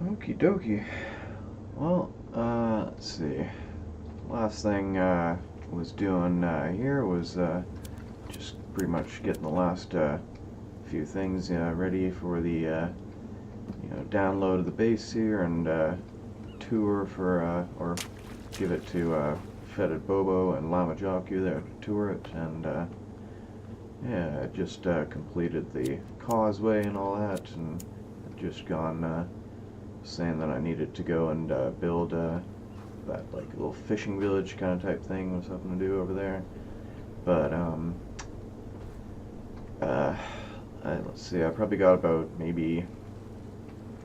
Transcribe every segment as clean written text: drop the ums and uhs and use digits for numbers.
Okie dokie. Well, let's see. Last thing was doing here was just pretty much getting the last few things ready for the download of the base here and tour for or give it to Fetid Bobo and Lama Joku there to tour it, and yeah, I just completed the causeway and all that, and just gone saying that I needed to go and build that like little fishing village kind of type thing with something to do over there. But let's see, I probably got about maybe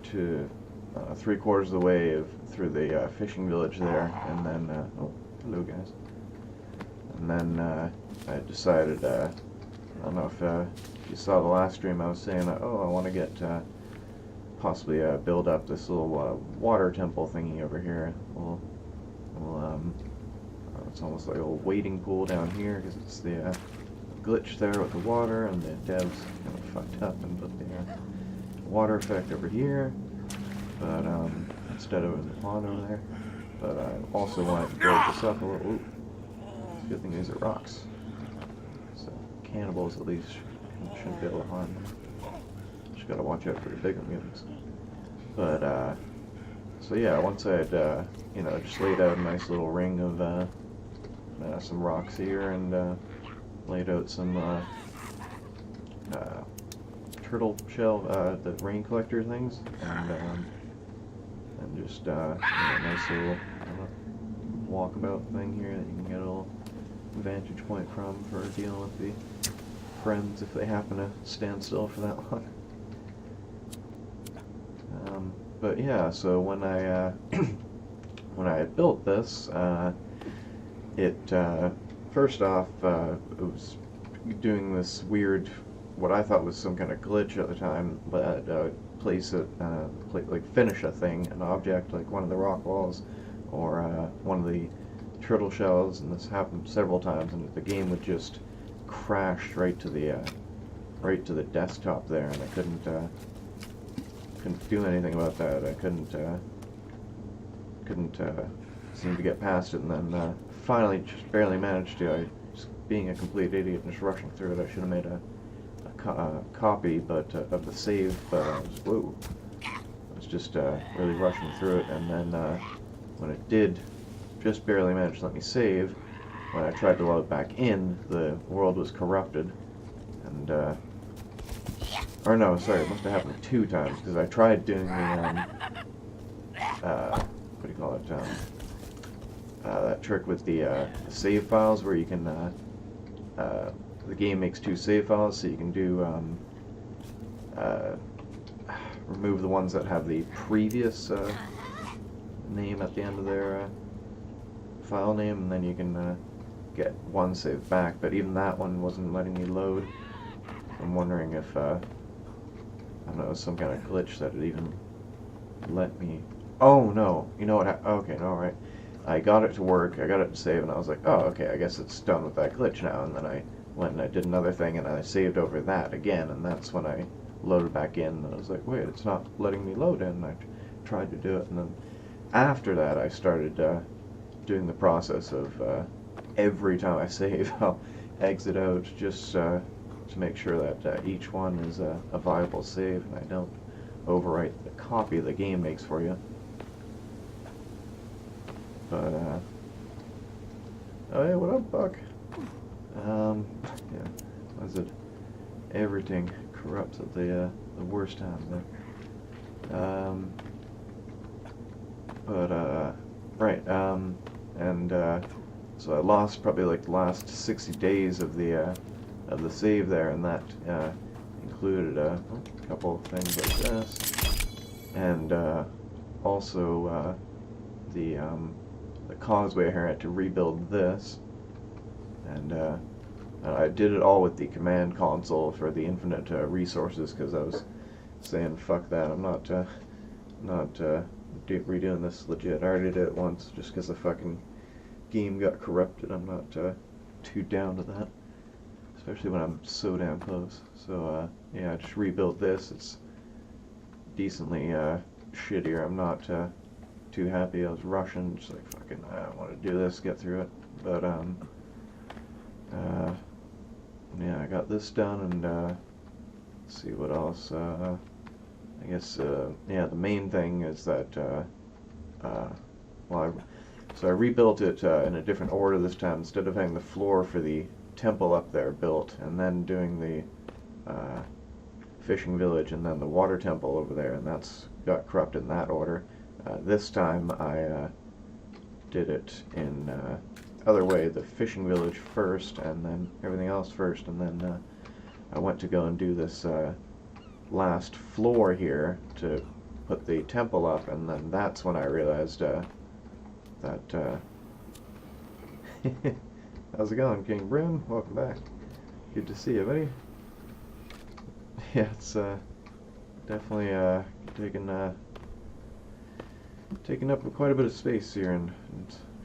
to 3/4 of the way through the fishing village there, and then oh, hello guys. And then I decided, I don't know if you saw the last stream, I was saying, oh, I want to get possibly build up this little water temple thingy over here. It's almost like a little wading pool down here because it's the glitch there with the water, and the devs kind of fucked up and put the water effect over here, but instead of the pond over there. But I also wanted to build this up a little. Ooh, it's a good thing these are rocks, so cannibals at least shouldn't be able to harm them. Just gotta watch out for the bigger mutants. But so yeah, once I'd just laid out a nice little ring of some rocks here, and laid out some turtle shell, the rain collector things, and just nice little walkabout thing here that you can get a little vantage point from for dealing with the friends if they happen to stand still for that long. But yeah, so when I when I had built this, it first off it was doing this weird, what I thought was some kind of glitch at the time, but place it like finish a thing, an object like one of the rock walls or one of the turtle shells, and this happened several times, and the game would just crash right to the desktop there, and I couldn't do anything about that. I couldn't seem to get past it, and then finally just barely managed to. Just being a complete idiot and just rushing through it, I should have made a copy, but of the save. But I was just really rushing through it, and then when it did just barely manage to let me save, when I tried to load back in, the world was corrupted, and or no, sorry, it must have happened 2 times, because I tried doing the, what do you call it, that trick with the save files where you can, the game makes 2 save files, so you can do, remove the ones that have the previous name at the end of their file name, and then you can get one save back, but even that one wasn't letting me load. I'm wondering if, I don't know, some kind of glitch that it even let me... Oh, no. You know what? Okay, no, right. I got it to work, I got it to save, and I was like, oh, okay, I guess it's done with that glitch now. And then I went and I did another thing, and I saved over that again, and that's when I loaded back in, and I was like, wait, it's not letting me load in. And I tried to do it, and then after that I started doing the process of every time I save, I'll exit out just to make sure that each one is a viable save, and I don't overwrite the copy the game makes for you. But, oh yeah, what up, Buck? Yeah, was it? Everything corrupts at the worst times there. Right, and so I lost probably like the last 60 days of the save there, and that included a couple of things like this, and also the causeway here. I had to rebuild this, and I did it all with the command console for the infinite resources, because I was saying fuck that, I'm not redoing this legit. I already did it once just because the fucking game got corrupted. I'm not too down to that, especially when I'm so damn close. So yeah, I just rebuilt this. It's decently shittier. I'm not too happy. I was rushing, just like fucking, I want to do this, get through it. But yeah, I got this done, and let's see what else. I guess yeah, the main thing is that well, so I rebuilt it in a different order this time. Instead of having the floor for the temple up there built, and then doing the fishing village, and then the water temple over there, and that's got corrupted in that order. This time I did it in other way, the fishing village first, and then everything else first, and then I went to go and do this last floor here to put the temple up, and then that's when I realized that how's it going, King Brim? Welcome back. Good to see you, buddy. Yeah, it's definitely taking up quite a bit of space here, and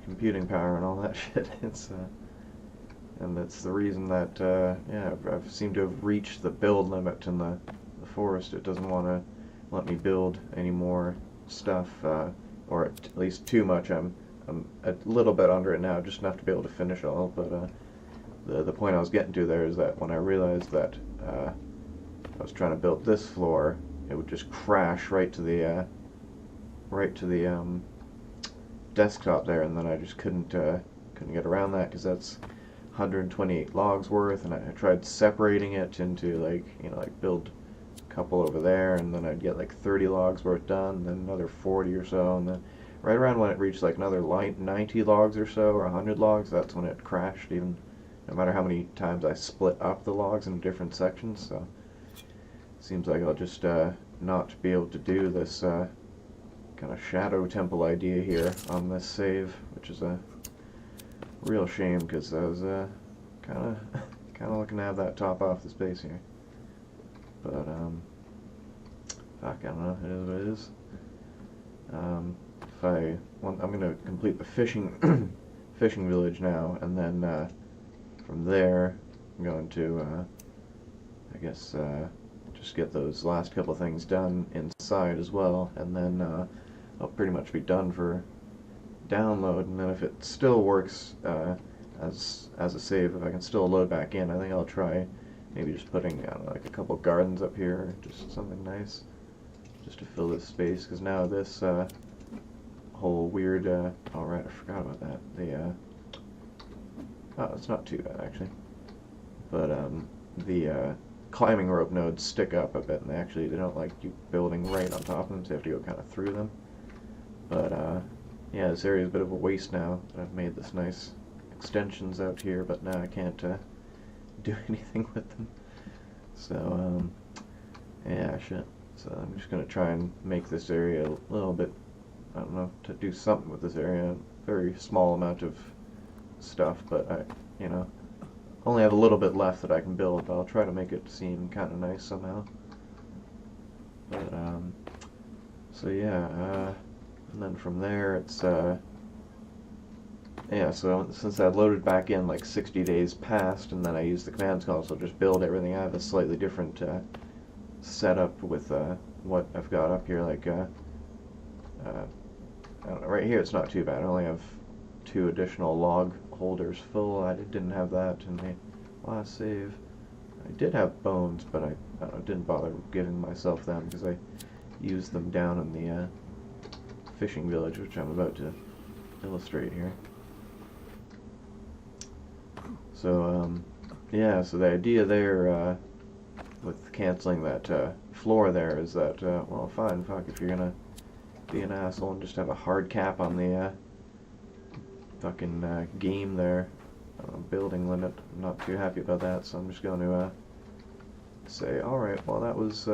computing power and all that shit. It's and that's the reason that yeah, I've seemed to have reached the build limit in the forest. It doesn't want to let me build any more stuff, or at least too much. I'm a little bit under it now, just enough to be able to finish all. But the point I was getting to there is that when I realized that I was trying to build this floor, it would just crash right to the desktop there, and then I just couldn't get around that, because that's 128 logs worth, and I tried separating it into, like, you know, like build a couple over there, and then I'd get like 30 logs worth done, and then another 40 or so, and then right around when it reached like another 90 logs or so, or 100 logs, that's when it crashed, even no matter how many times I split up the logs into different sections. So it seems like I'll just not be able to do this kind of shadow temple idea here on this save, which is a real shame, because I was kind of looking to have that top off the space here. But fuck, I don't know. It is what it is. If I want, I'm gonna complete the fishing fishing village now, and then from there I'm going to I guess just get those last couple things done inside as well, and then I'll pretty much be done for download. And then if it still works as a save, if I can still load back in, I think I'll try maybe just putting, I don't know, like a couple gardens up here, just something nice, just to fill this space, because now this whole weird, oh right, I forgot about that, the, oh, it's not too bad actually, but the climbing rope nodes stick up a bit, and they don't like you building right on top of them, so you have to go kind of through them. But yeah, this area is a bit of a waste now that I've made this nice extensions out here, but now I can't do anything with them. So yeah, shit. So I'm just gonna try and make this area a little bit, I don't know, to do something with this area. Very small amount of stuff, but I, you know, only have a little bit left that I can build, but I'll try to make it seem kind of nice somehow. But so yeah, and then from there it's yeah, so since I loaded back in like 60 days past, and then I used the commands console to just build everything, I have a slightly different setup with what I've got up here. Like I don't know, right here it's not too bad. I only have 2 additional log holders full. I didn't have that in the last save. I did have bones, but I don't know, didn't bother giving myself them, because I used them down in the fishing village, which I'm about to illustrate here. So yeah, so the idea there with canceling that floor there is that, well, fine, fuck, if you're gonna be an asshole and just have a hard cap on the fucking game there, building limit, I'm not too happy about that, so I'm just going to say, alright, well, that was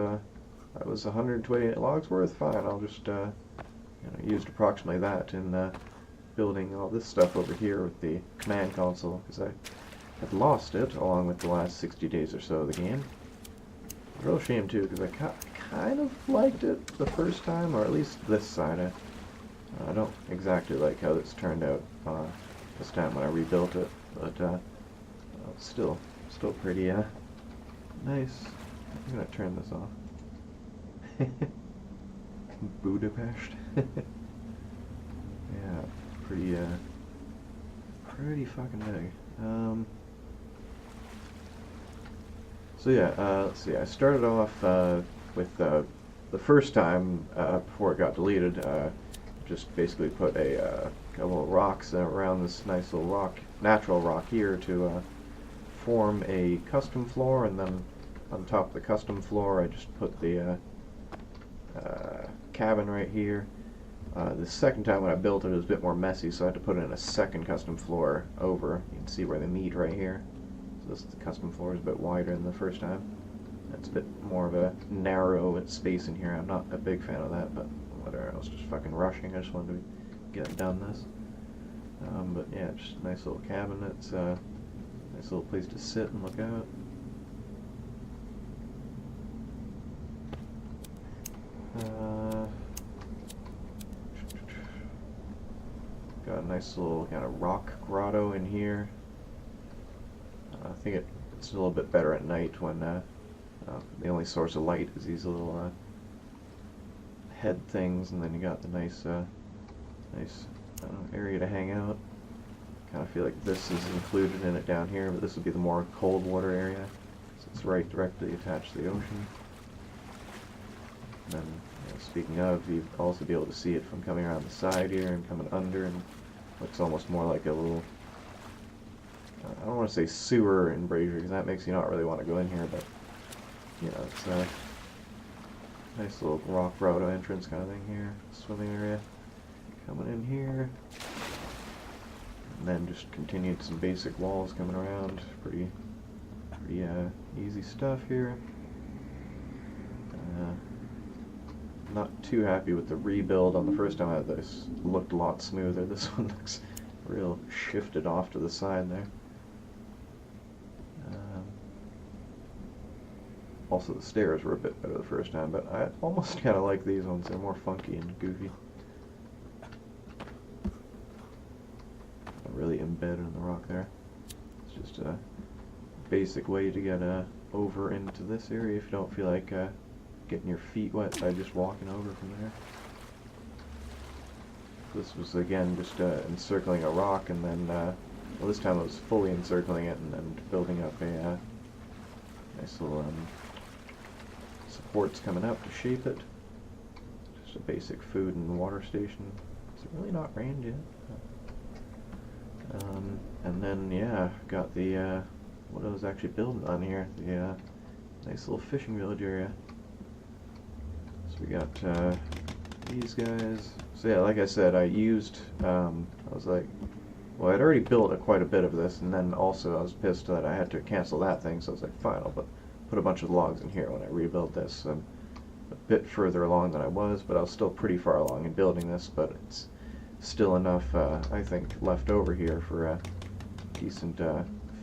128 logs worth, fine, I'll just you know, used approximately that in building all this stuff over here with the command console, because I had lost it along with the last 60 days or so of the game. Real shame too, because I kind of liked it the first time, or at least this side. I don't exactly like how this turned out this time when I rebuilt it, but still pretty nice. I'm gonna turn this off. Budapest. Yeah, pretty fucking big. So yeah, let's see. I started off with the first time before it got deleted. Just basically put a couple of rocks around this nice little natural rock here to form a custom floor, and then on top of the custom floor, I just put the cabin right here. The second time when I built it, it was a bit more messy, so I had to put in a second custom floor over. You can see where they meet right here. So this custom floor is a bit wider than the first time. It's a bit more of a narrow space in here. I'm not a big fan of that, but whatever. I was just fucking rushing. I just wanted to get it done this. But yeah, just a nice little cabin. It's a nice little place to sit and look out. Got a nice little kind of rock grotto in here. I think it's a little bit better at night when the only source of light is these little head things, and then you got the nice area to hang out. Kind of feel like this is included in it down here, but this would be the more cold water area, so it's right directly attached to the ocean. And then, speaking of, you'd also be able to see it from coming around the side here and coming under, and looks almost more like a little, I don't want to say sewer embrasure, because that makes you not really want to go in here, but, it's a nice little rock grotto entrance kind of thing here, swimming area. Coming in here, and then just continued some basic walls coming around. Pretty easy stuff here. Not too happy with the rebuild on the first time I had this. Looked a lot smoother. This one looks real shifted off to the side there. Also, the stairs were a bit better the first time, but I almost kind of like these ones. They're more funky and goofy. Really embedded in the rock there. It's just a basic way to get over into this area if you don't feel like getting your feet wet by just walking over from there. This was again just encircling a rock, and then well, this time it was fully encircling it and then building up a nice little supports coming up to shape it. Just a basic food and water station. It's really not rained yet. And then, yeah, got the, what I was actually building on here, the nice little fishing village area. So we got these guys. So yeah, like I said, I used, I was like, well, I'd already built quite a bit of this, and then also I was pissed that I had to cancel that thing, so I was like, fine, I'll put a bunch of logs in here when I rebuild this. I'm a bit further along than I was, but I was still pretty far along in building this, but it's still enough, I think, left over here for a decent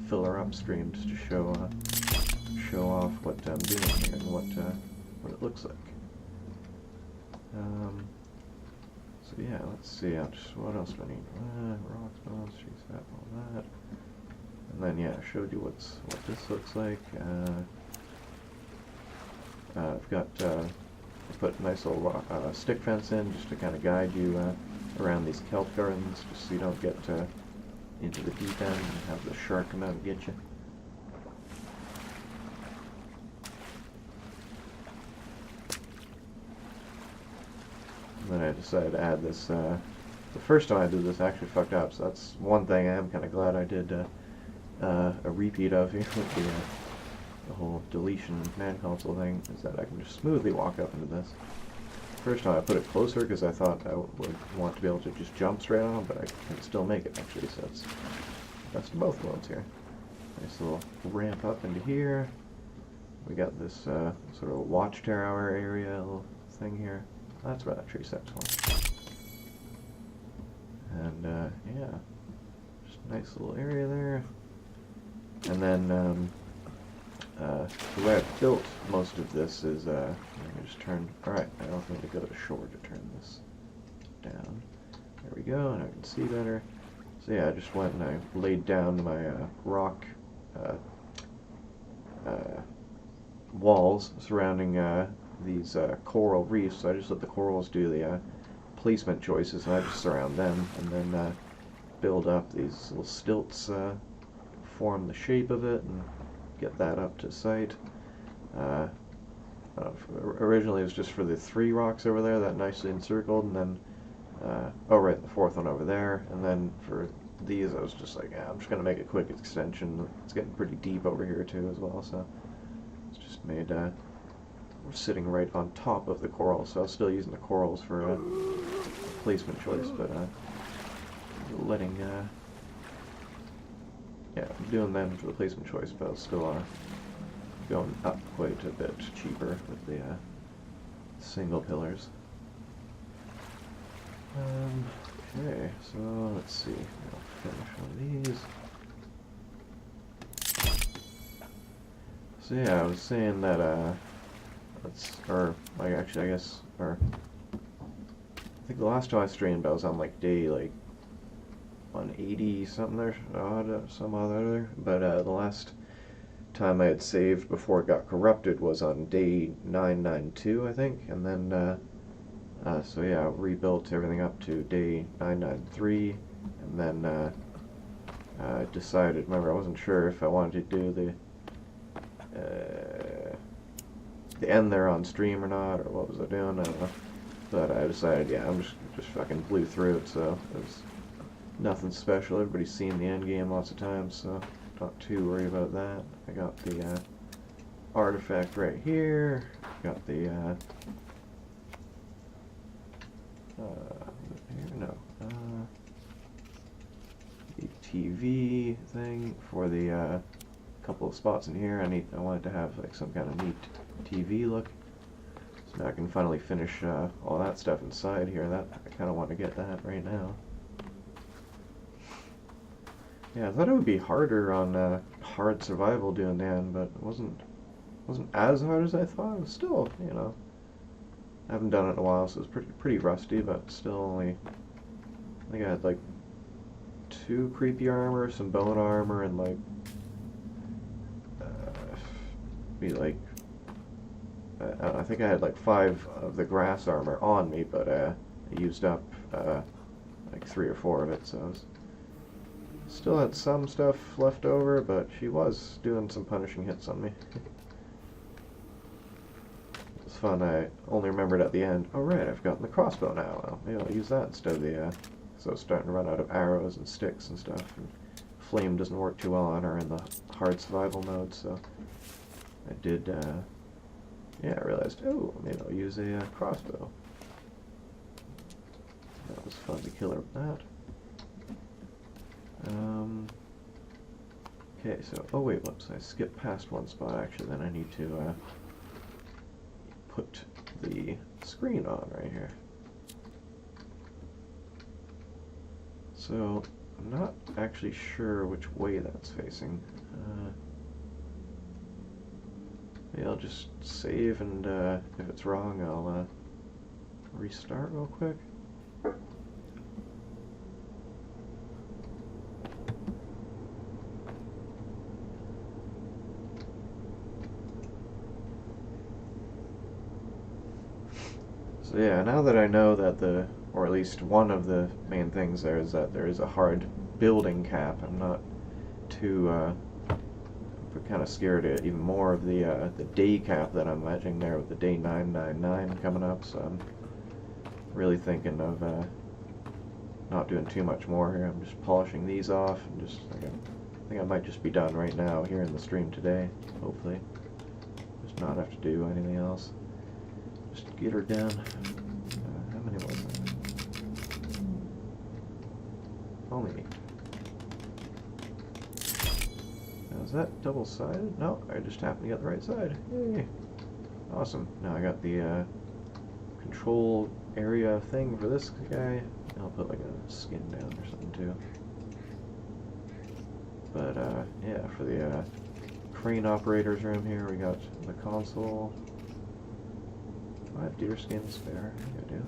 filler upstream just to show off what I'm doing here and what it looks like. So yeah, let's see. What else do I need? Rocks, bones, tree sap, all that. And then yeah, I showed you what this looks like. I've got put a nice little stick fence in just to kind of guide you around these kelp gardens, just so you don't get into the deep end and have the shark come out and get you. And then I decided to add this. The first time I did this, I actually fucked up, so that's one thing I am kind of glad I did a repeat of here with the whole deletion man console thing, is that I can just smoothly walk up into this. First time I put it closer because I thought I would want to be able to just jump straight on, but I can still make it actually, so it's best of both worlds here. Nice little ramp up into here. We got this sort of watchtower area little thing here. That's where that tree sep's from. And yeah, just a nice little area there. And then the way I've built most of this is, let me just turn, alright, I don't need to go to shore to turn this down. There we go, and I can see better. So yeah, I just went and I laid down my rock walls surrounding these coral reefs, so I just let the corals do the placement choices, and I just surround them, and then build up these little stilts, form the shape of it, and get that up to sight. Originally it was just for the 3 rocks over there, that nicely encircled, and then, oh right, the 4th one over there, and then for these I was just like, yeah, I'm just going to make a quick extension. It's getting pretty deep over here too as well, so it's just made, we're sitting right on top of the coral, so I was still using the corals for placement choice, but letting, yeah, doing them for the placement choice, but I was still going up quite a bit cheaper with the single pillars. Okay, so let's see. I'll finish one of these. So yeah, I was saying that actually I guess, I think the last time I streamed I was on like day like 180 something or some other, but the last time I had saved before it got corrupted was on day 992, I think, and then so yeah, I rebuilt everything up to day 993, and then I decided, remember, I wasn't sure if I wanted to do the end there on stream or not, or what was I doing, I don't know, but I decided, yeah, I'm just fucking blew through it, so it was nothing special. Everybody's seen the end game lots of times, so not too worried about that. I got the artifact right here. Got the the TV thing for the couple of spots in here. I wanted to have like some kind of neat TV look. So now I can finally finish all that stuff inside here. That I kind of want to get that right now. Yeah, I thought it would be harder on hard survival doing the end, but it wasn't as hard as I thought. It was still, you know, I haven't done it in a while, so it's pretty rusty, but still only, I think I had like 2 creepy armor, some bone armor, and like I think I had like 5 of the grass armor on me, but I used up like 3 or 4 of it, so I was still had some stuff left over, but she was doing some punishing hits on me. It was fun. I only remembered at the end, oh right, I've gotten the crossbow now. Well, maybe I'll use that instead of the, so I was starting to run out of arrows and sticks and stuff, and flame doesn't work too well on her in the hard survival mode, so I did, yeah, I realized, oh, maybe I'll use a crossbow. That was fun to kill her with that. Okay, so, oh wait, whoops, I skipped past one spot actually, then I need to put the screen on right here. So, I'm not actually sure which way that's facing. Maybe I'll just save, and if it's wrong, I'll restart real quick. So yeah, now that I know that or at least one of the main things there is that there is a hard building cap, I'm not too, kind of scared of even more of the day cap that I'm imagining there with the day 999 coming up, so I'm really thinking of not doing too much more here. I'm just polishing these off, and just, I think I might just be done right now here in the stream today, hopefully. Just not have to do anything else. Just get her done. How many was that? Only 8. Now, is that double-sided? No, I just happened to get the right side. Yay! Awesome. Now I got the control area thing for this guy. I'll put like a skin down or something too. But yeah, for the crane operator's room here, we got the console. Do I have deer skin spare? I think I do.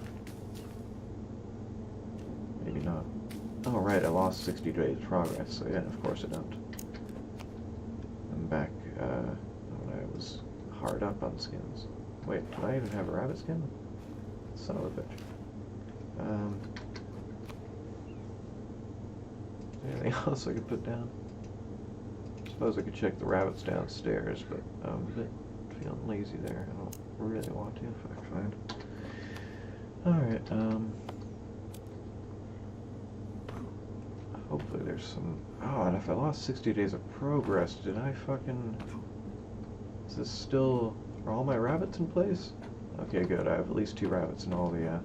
Maybe not. Oh right, I lost 60 days progress, so yeah, of course I don't. I'm back when I was hard up on skins. Wait, do I even have a rabbit skin? Son of a bitch. Anything else I could put down? I suppose I could check the rabbits downstairs, but I'm a bit feeling lazy there. I don't really want to, if I can find. Alright, hopefully there's some... Oh, and if I lost 60 days of progress, did I fucking... Is this still... Are all my rabbits in place? Okay, good. I have at least 2 rabbits in all the,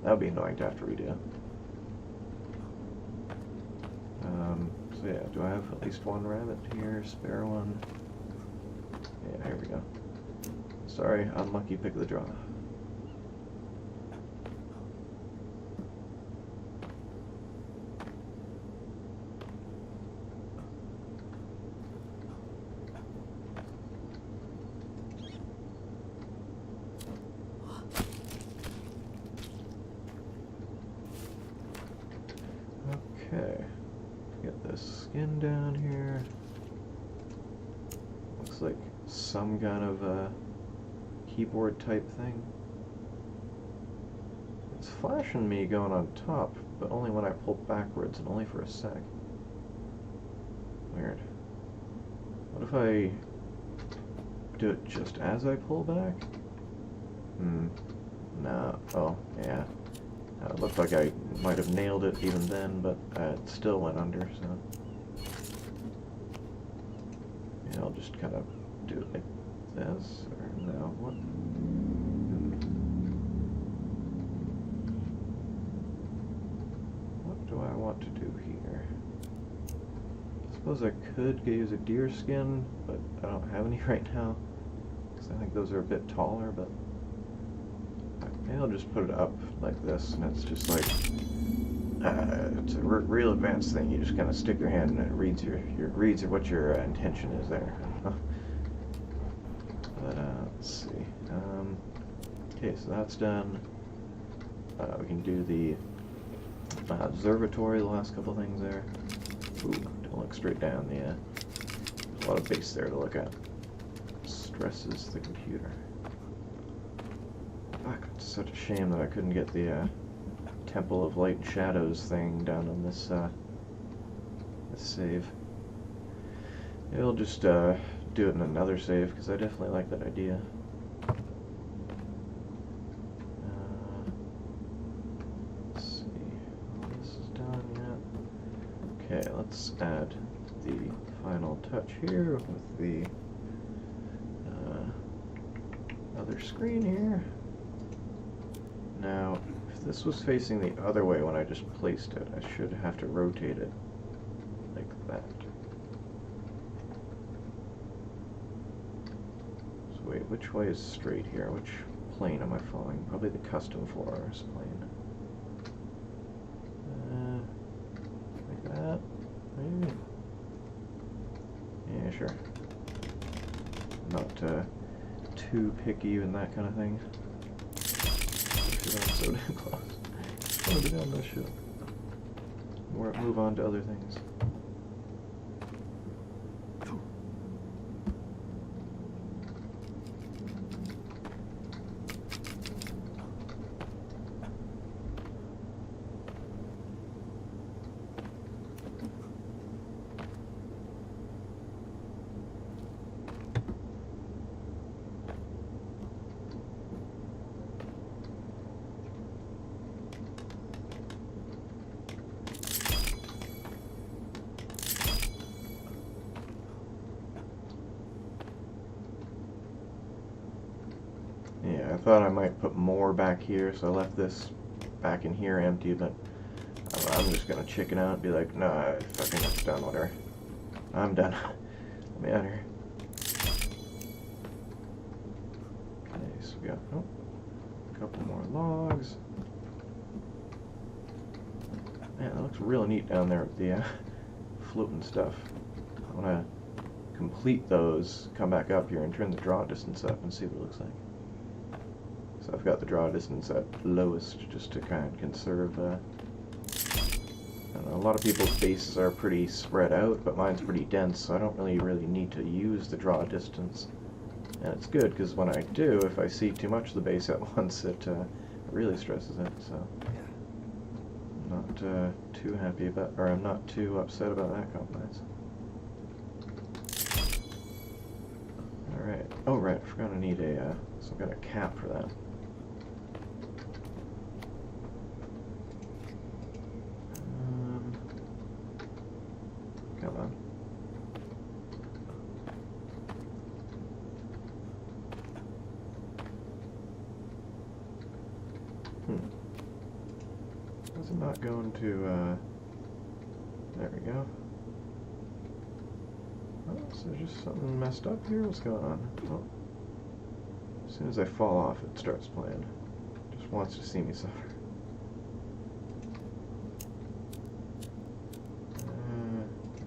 that would be annoying to have to redo. So yeah, do I have at least 1 rabbit here? Spare one? Yeah, here we go. Sorry, unlucky pick of the draw. Okay, get this skin down here. Looks like some kind of a keyboard type thing. It's flashing me going on top, but only when I pull backwards and only for a sec. Weird. What if I do it just as I pull back? No. Oh, yeah. It looked like I might have nailed it even then, but it still went under, so... Yeah, I'll just kind of do it like this, or no, what? What do I want to do here? I suppose I could use a deer skin, but I don't have any right now, because I think those are a bit taller, but... Maybe I'll just put it up like this, and it's just like, it's a real advanced thing. You just kind of stick your hand and it reads reads what your intention is there. But let's see. Okay, so that's done. We can do the observatory, the last couple things there. Ooh, don't look straight down. Yeah, there's a lot of base there to look at. Stresses the computer. Fuck, it's such a shame that I couldn't get the Temple of Light and Shadows thing done on this this save. Maybe I'll just do it in another save, because I definitely like that idea. Let's see, all this is done yet. Okay, let's add the final touch here with the other screen here. Now, if this was facing the other way when I just placed it, I should have to rotate it like that. So wait, which way is straight here? Which plane am I following? Probably the custom 4Rs plane. Like that, maybe? Yeah, sure. Not too picky and that kind of thing. I'm so damn close. I want to get down this shit. Move on to other things. Yeah, I thought I might put more back here, so I left this back in here empty, but I'm just gonna chicken out and be like, nah, fucking it's done, whatever. I'm done. Let me out of here. Okay, so we got a couple more logs. Man, that looks real neat down there with the floating stuff. I wanna complete those, come back up here and turn the draw distance up and see what it looks like. So I've got the draw distance at lowest just to kind of conserve, I don't know, a lot of people's bases are pretty spread out, but mine's pretty dense, so I don't really need to use the draw distance. And it's good, because when I do, if I see too much of the base at once, it really stresses it, so I'm not too happy about, or I'm not too upset about that compromise. Alright. Oh, right, I forgot I need a, some kind of cap for that. Come on. Is it not going to, there we go. Oh, is there just something messed up here? What's going on? Oh. As soon as I fall off, it starts playing. Just wants to see me suffer.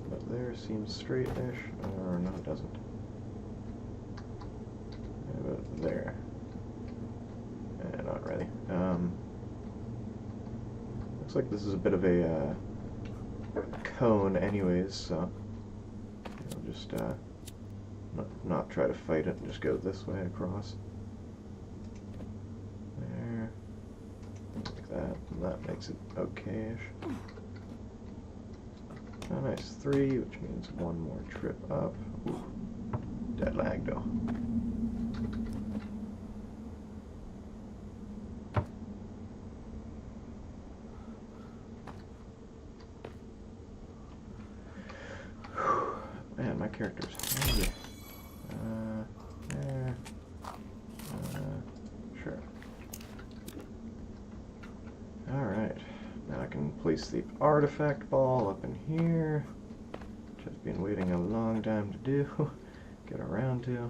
But there seems straight-ish. Or no, it doesn't. Yeah, but there. Not really. Looks like this is a bit of a cone anyways, so I'll just not try to fight it and just go this way across. There. Like that. And that makes it okay-ish. Oh, nice. 3, which means one more trip up. Ooh. Dead lag, though. Man, my character's hungry. There. Sure. Alright. Now I can place the artifact ball up in here, which I've been waiting a long time to do. Get around to.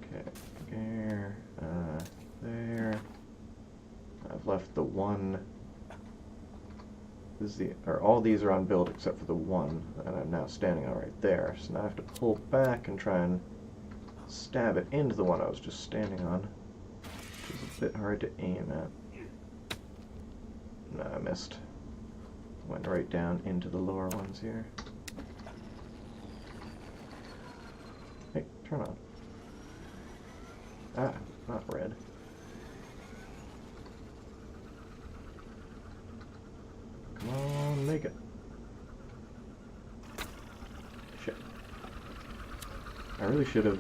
Okay. There. There. I've left the one. This is the, or all these are on build except for the one that I'm now standing on right there. So now I have to pull back and try and stab it into the one I was just standing on, which is a bit hard to aim at. No, I missed. Went right down into the lower ones here. Hey, turn on. Ah, not red. Come on, make it. Shit. I really should have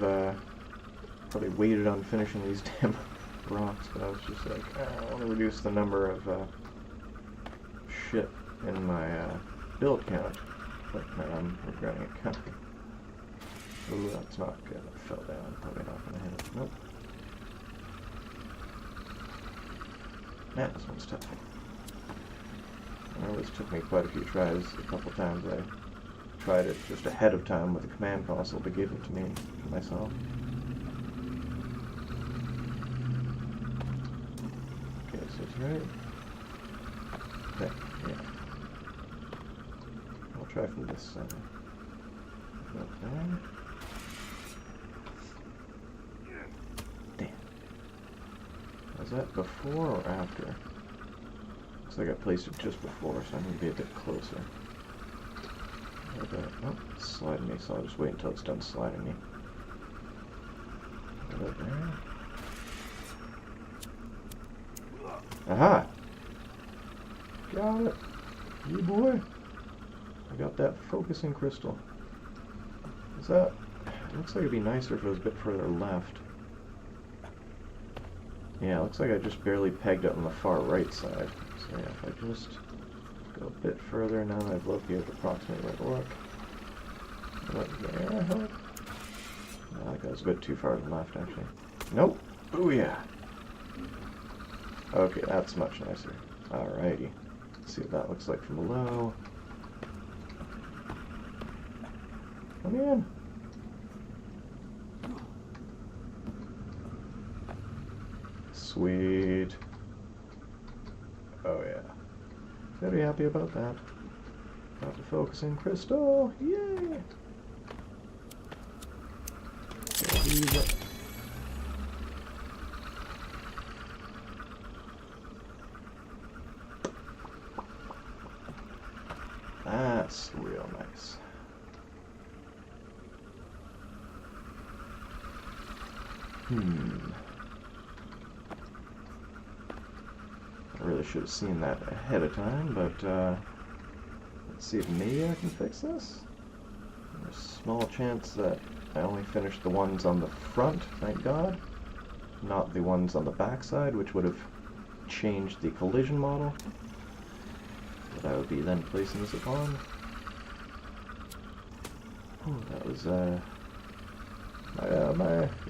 probably waited on finishing these damn rocks, but I was just like, I want to reduce the number of shit in my build count. But now I'm regretting it kind of. Ooh, that's not good. It fell down. Probably not going to hit it. Nope. Man, this one's tough. I know this took me quite a few tries. A couple times I tried it just ahead of time with the command console to give it to me, to myself. Okay, so it's right. Okay, yeah. I'll try from this side. Okay. Damn. Was that before or after? Looks like I placed it just before, so I need to be a bit closer. Oh, it's sliding me, so I'll just wait until it's done sliding me. Right there. Aha! Got it! You boy! I got that focusing crystal. Is that... It looks like it'd be nicer if it was a bit further left. Yeah, it looks like I just barely pegged it on the far right side. So yeah, if I just go a bit further now that I've located approximately where to look. Right there, I hope. No, that goes a bit too far to the left, actually. Nope! Oh yeah! Okay, that's much nicer. Alrighty. Let's see what that looks like from below. Come in! Sweet. Oh yeah. Very happy about that. Got the focusing crystal. Yay! That's real nice. I really should have seen that ahead of time, but let's see if maybe I can fix this. There's a small chance that I only finished the ones on the front, thank God, not the ones on the backside, which would have changed the collision model that I would be then placing this upon. Ooh, that was,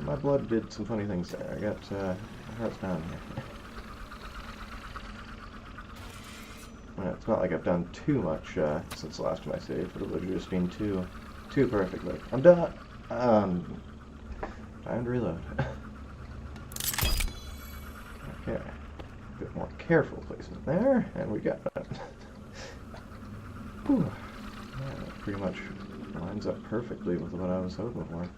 my blood did some funny things there. I got, my heart's down here. Well, it's not like I've done too much, since the last time I saved, but it would have just been too perfect. Like, I'm done! Time to reload. Okay. A bit more careful placement there, and we got it. Whew. Yeah, that pretty much lines up perfectly with what I was hoping for.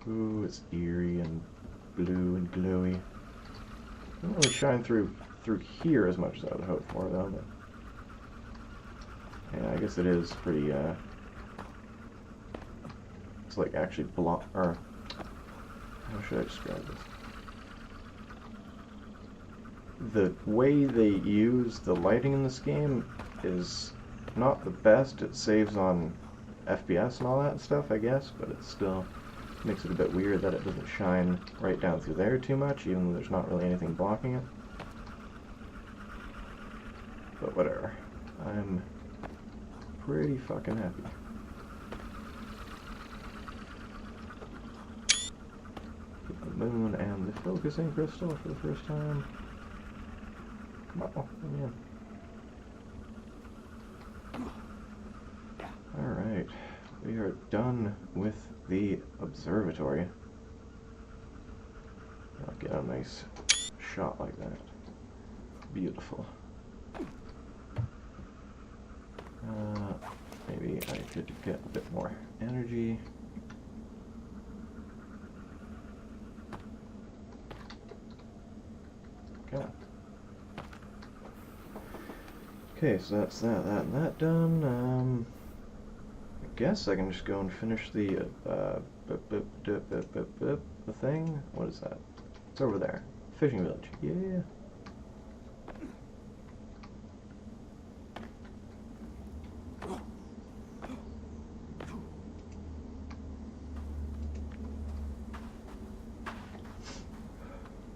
Ooh, it's eerie and blue and glowy. Doesn't really shine through here as much as I would hope for, though. But yeah, I guess it is pretty. It's like actually block. Or how should I describe this? The way they use the lighting in this game is not the best. It saves on FPS and all that stuff, I guess, but it still makes it a bit weird that it doesn't shine right down through there too much, even though there's not really anything blocking it. But whatever. I'm pretty fucking happy. Get the moon and the focusing crystal for the first time. Come on, come in. Alright, we are done with the observatory. I'll get a nice shot like that. Beautiful. Maybe I could get a bit more energy. Okay. Okay, so that's that and that done. I guess I can just go and finish the thing. What is that? It's over there. Fishing village. Yeah.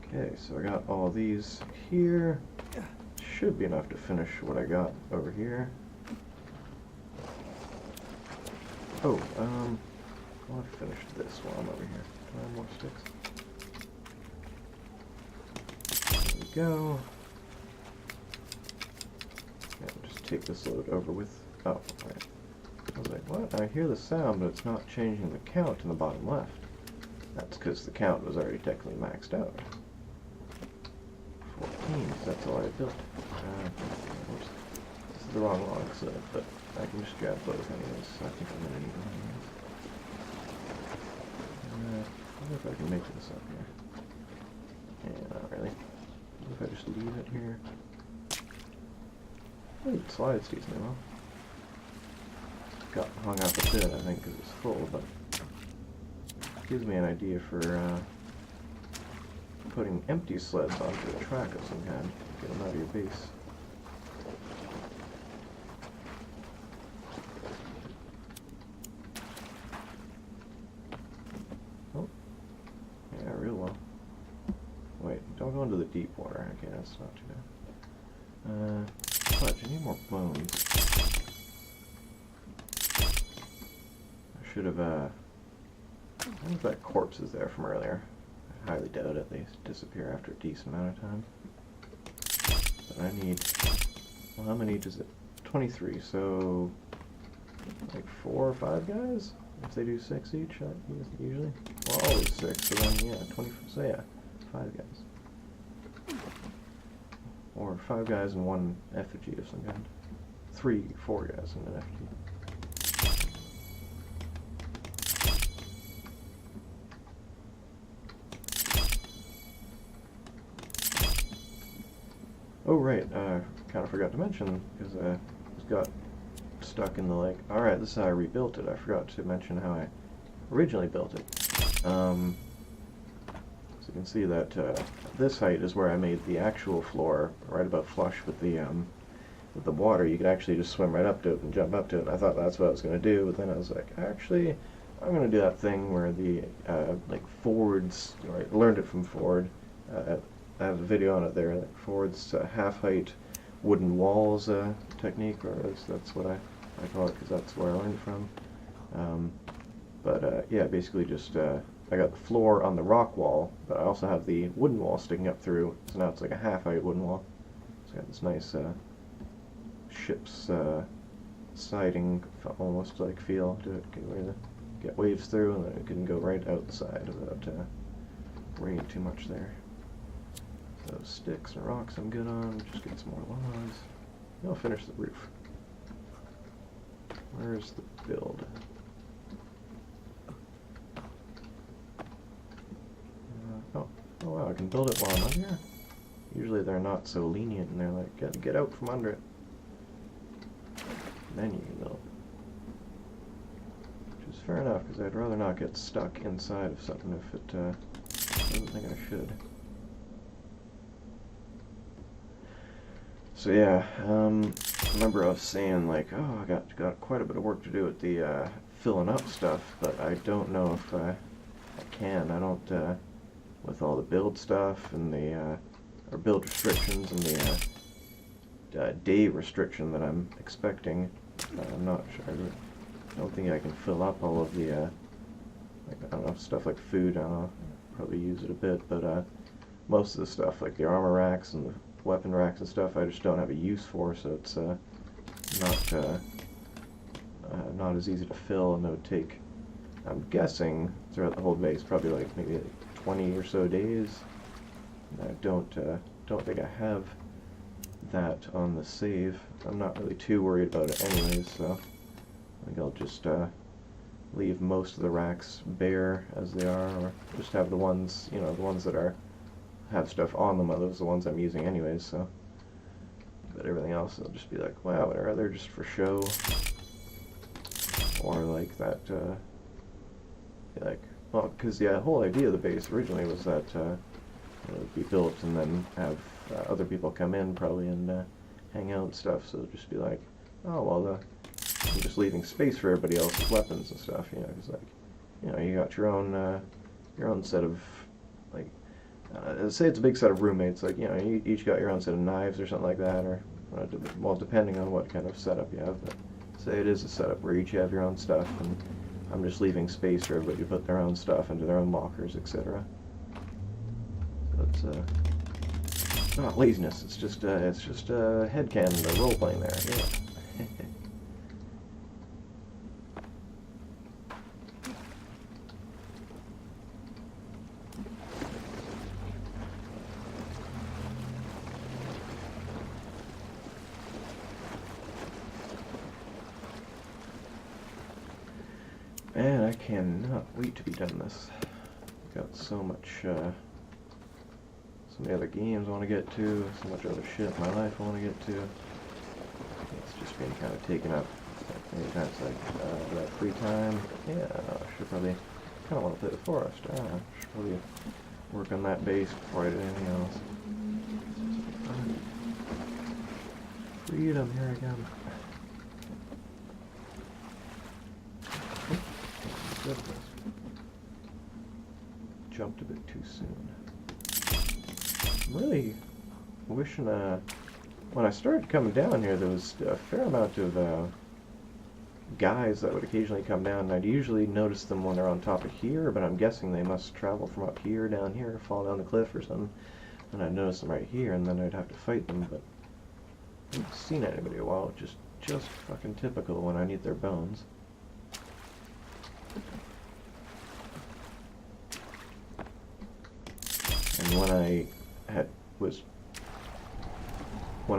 Okay, so I got all these here. Should be enough to finish what I got over here. Oh, I want to finish this while I'm over here. Do I have more sticks? There we go. Yeah, we'll just take this load over with. Oh, right. I was like, what? I hear the sound, but it's not changing the count in the bottom left. That's because the count was already technically maxed out. 14, so that's all I built. Oops. This is the wrong log, so, but I can just grab both anyways, so I think I'm gonna need one anyways. I wonder if I can make this up here. Yeah, not really. What if I just leave it here? Oh, it slides decently well. Got hung up a bit, I think, because it's full, but it gives me an idea for putting empty sleds onto a track of some kind. Get them out of your base. Oh. Yeah, real well. Wait, don't go into the deep water. Okay, that's not too bad. Fudge, I need more bones. I should have, I wonder if that corpse is there from earlier. I highly doubt it. They disappear after a decent amount of time. But I need, well, how many does it? 23, so like 4 or 5 guys? If they do 6 each, usually? Well, always 6, so then, yeah, 20, so yeah, 5 guys. Or 5 guys and 1 effigy of some kind. 3, 4 guys and an effigy. Oh right, kind of forgot to mention, because I got stuck in the, like, alright, this is how I rebuilt it. I forgot to mention how I originally built it. So you can see that this height is where I made the actual floor, right about flush with the water. You could actually just swim right up to it and jump up to it. And I thought that's what I was going to do, but then I was like, actually, I'm going to do that thing where the, like, Ford's, or I learned it from Ford. I have a video on it there, like Ford's half-height wooden walls technique, or that's what I call it, because that's where I learned it from. Yeah, basically just, I got the floor on the rock wall, but I also have the wooden wall sticking up through, so now it's like a half-height wooden wall. It's got this nice ship's siding, almost like feel to it, where you get waves through, and then it can go right outside without raining too much there. So sticks and rocks I'm good on, just get some more logs. I'll finish the roof. Where's the build? Oh wow, I can build it while I'm under here? Usually they're not so lenient and they're like, get out from under it. Then you can build. Which is fair enough, because I'd rather not get stuck inside of something if it doesn't think I should. So yeah, remember I was saying like, oh, I got quite a bit of work to do with the filling up stuff, but I don't know if I can. I don't, with all the build stuff and the, or build restrictions and the day restriction that I'm expecting, I'm not sure. I don't think I can fill up all of the, like, I don't know, stuff like food. I don't know, probably use it a bit, but most of the stuff, like the armor racks and the weapon racks and stuff, I just don't have a use for, so it's not as easy to fill, and it would take, I'm guessing, throughout the whole base, probably like maybe like 20 or so days. And I don't think I have that on the save. I'm not really too worried about it anyways, so I think I'll just leave most of the racks bare as they are, or just have the ones, you know, the ones that have stuff on them, those are the ones I'm using anyways, so. But everything else will just be like, wow, they're just for show. Or like that, like, well, because the whole idea of the base originally was that it would be built and then have other people come in probably and hang out and stuff, so it'd just be like, oh, well, I'm just leaving space for everybody else's weapons and stuff, you know, because like, you know, you got your own set of, like, say it's a big set of roommates, like, you know, you each got your own set of knives or something like that, or, well, depending on what kind of setup you have, but say it is a setup where each have your own stuff, and I'm just leaving space for everybody to put their own stuff into their own lockers, etc. So it's not laziness, it's just headcanon, the role-playing there, yeah. Man, I cannot wait to be done this. Got so much, so many other games I want to get to, so much other shit in my life I want to get to. It's just been kind of taken up many times, like, that free time. Yeah, I should probably, kind of want to play the forest. I should probably work on that base before I do anything else. Freedom, here I come. Jumped a bit too soon. I'm really wishing, when I started coming down here, there was a fair amount of guys that would occasionally come down, and I'd usually notice them when they're on top of here, but I'm guessing they must travel from up here down here, fall down the cliff or something, and I'd notice them right here, and then I'd have to fight them, but I haven't seen anybody in a while. Just fucking typical when I need their bones. And when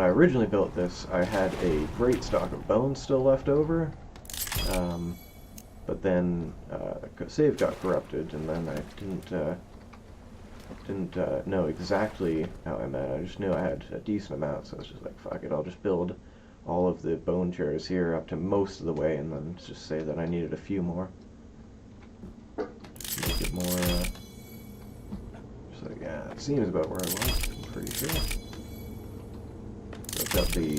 I originally built this, I had a great stock of bones still left over, but then save got corrupted, and then I didn't know exactly how I met. I just knew I had a decent amount, so I was just like, fuck it, I'll just build all of the bone chairs here up to most of the way, and then just say that I needed a few more. Just make it more, so yeah, it seems about where I was, I'm pretty sure. So I've got the,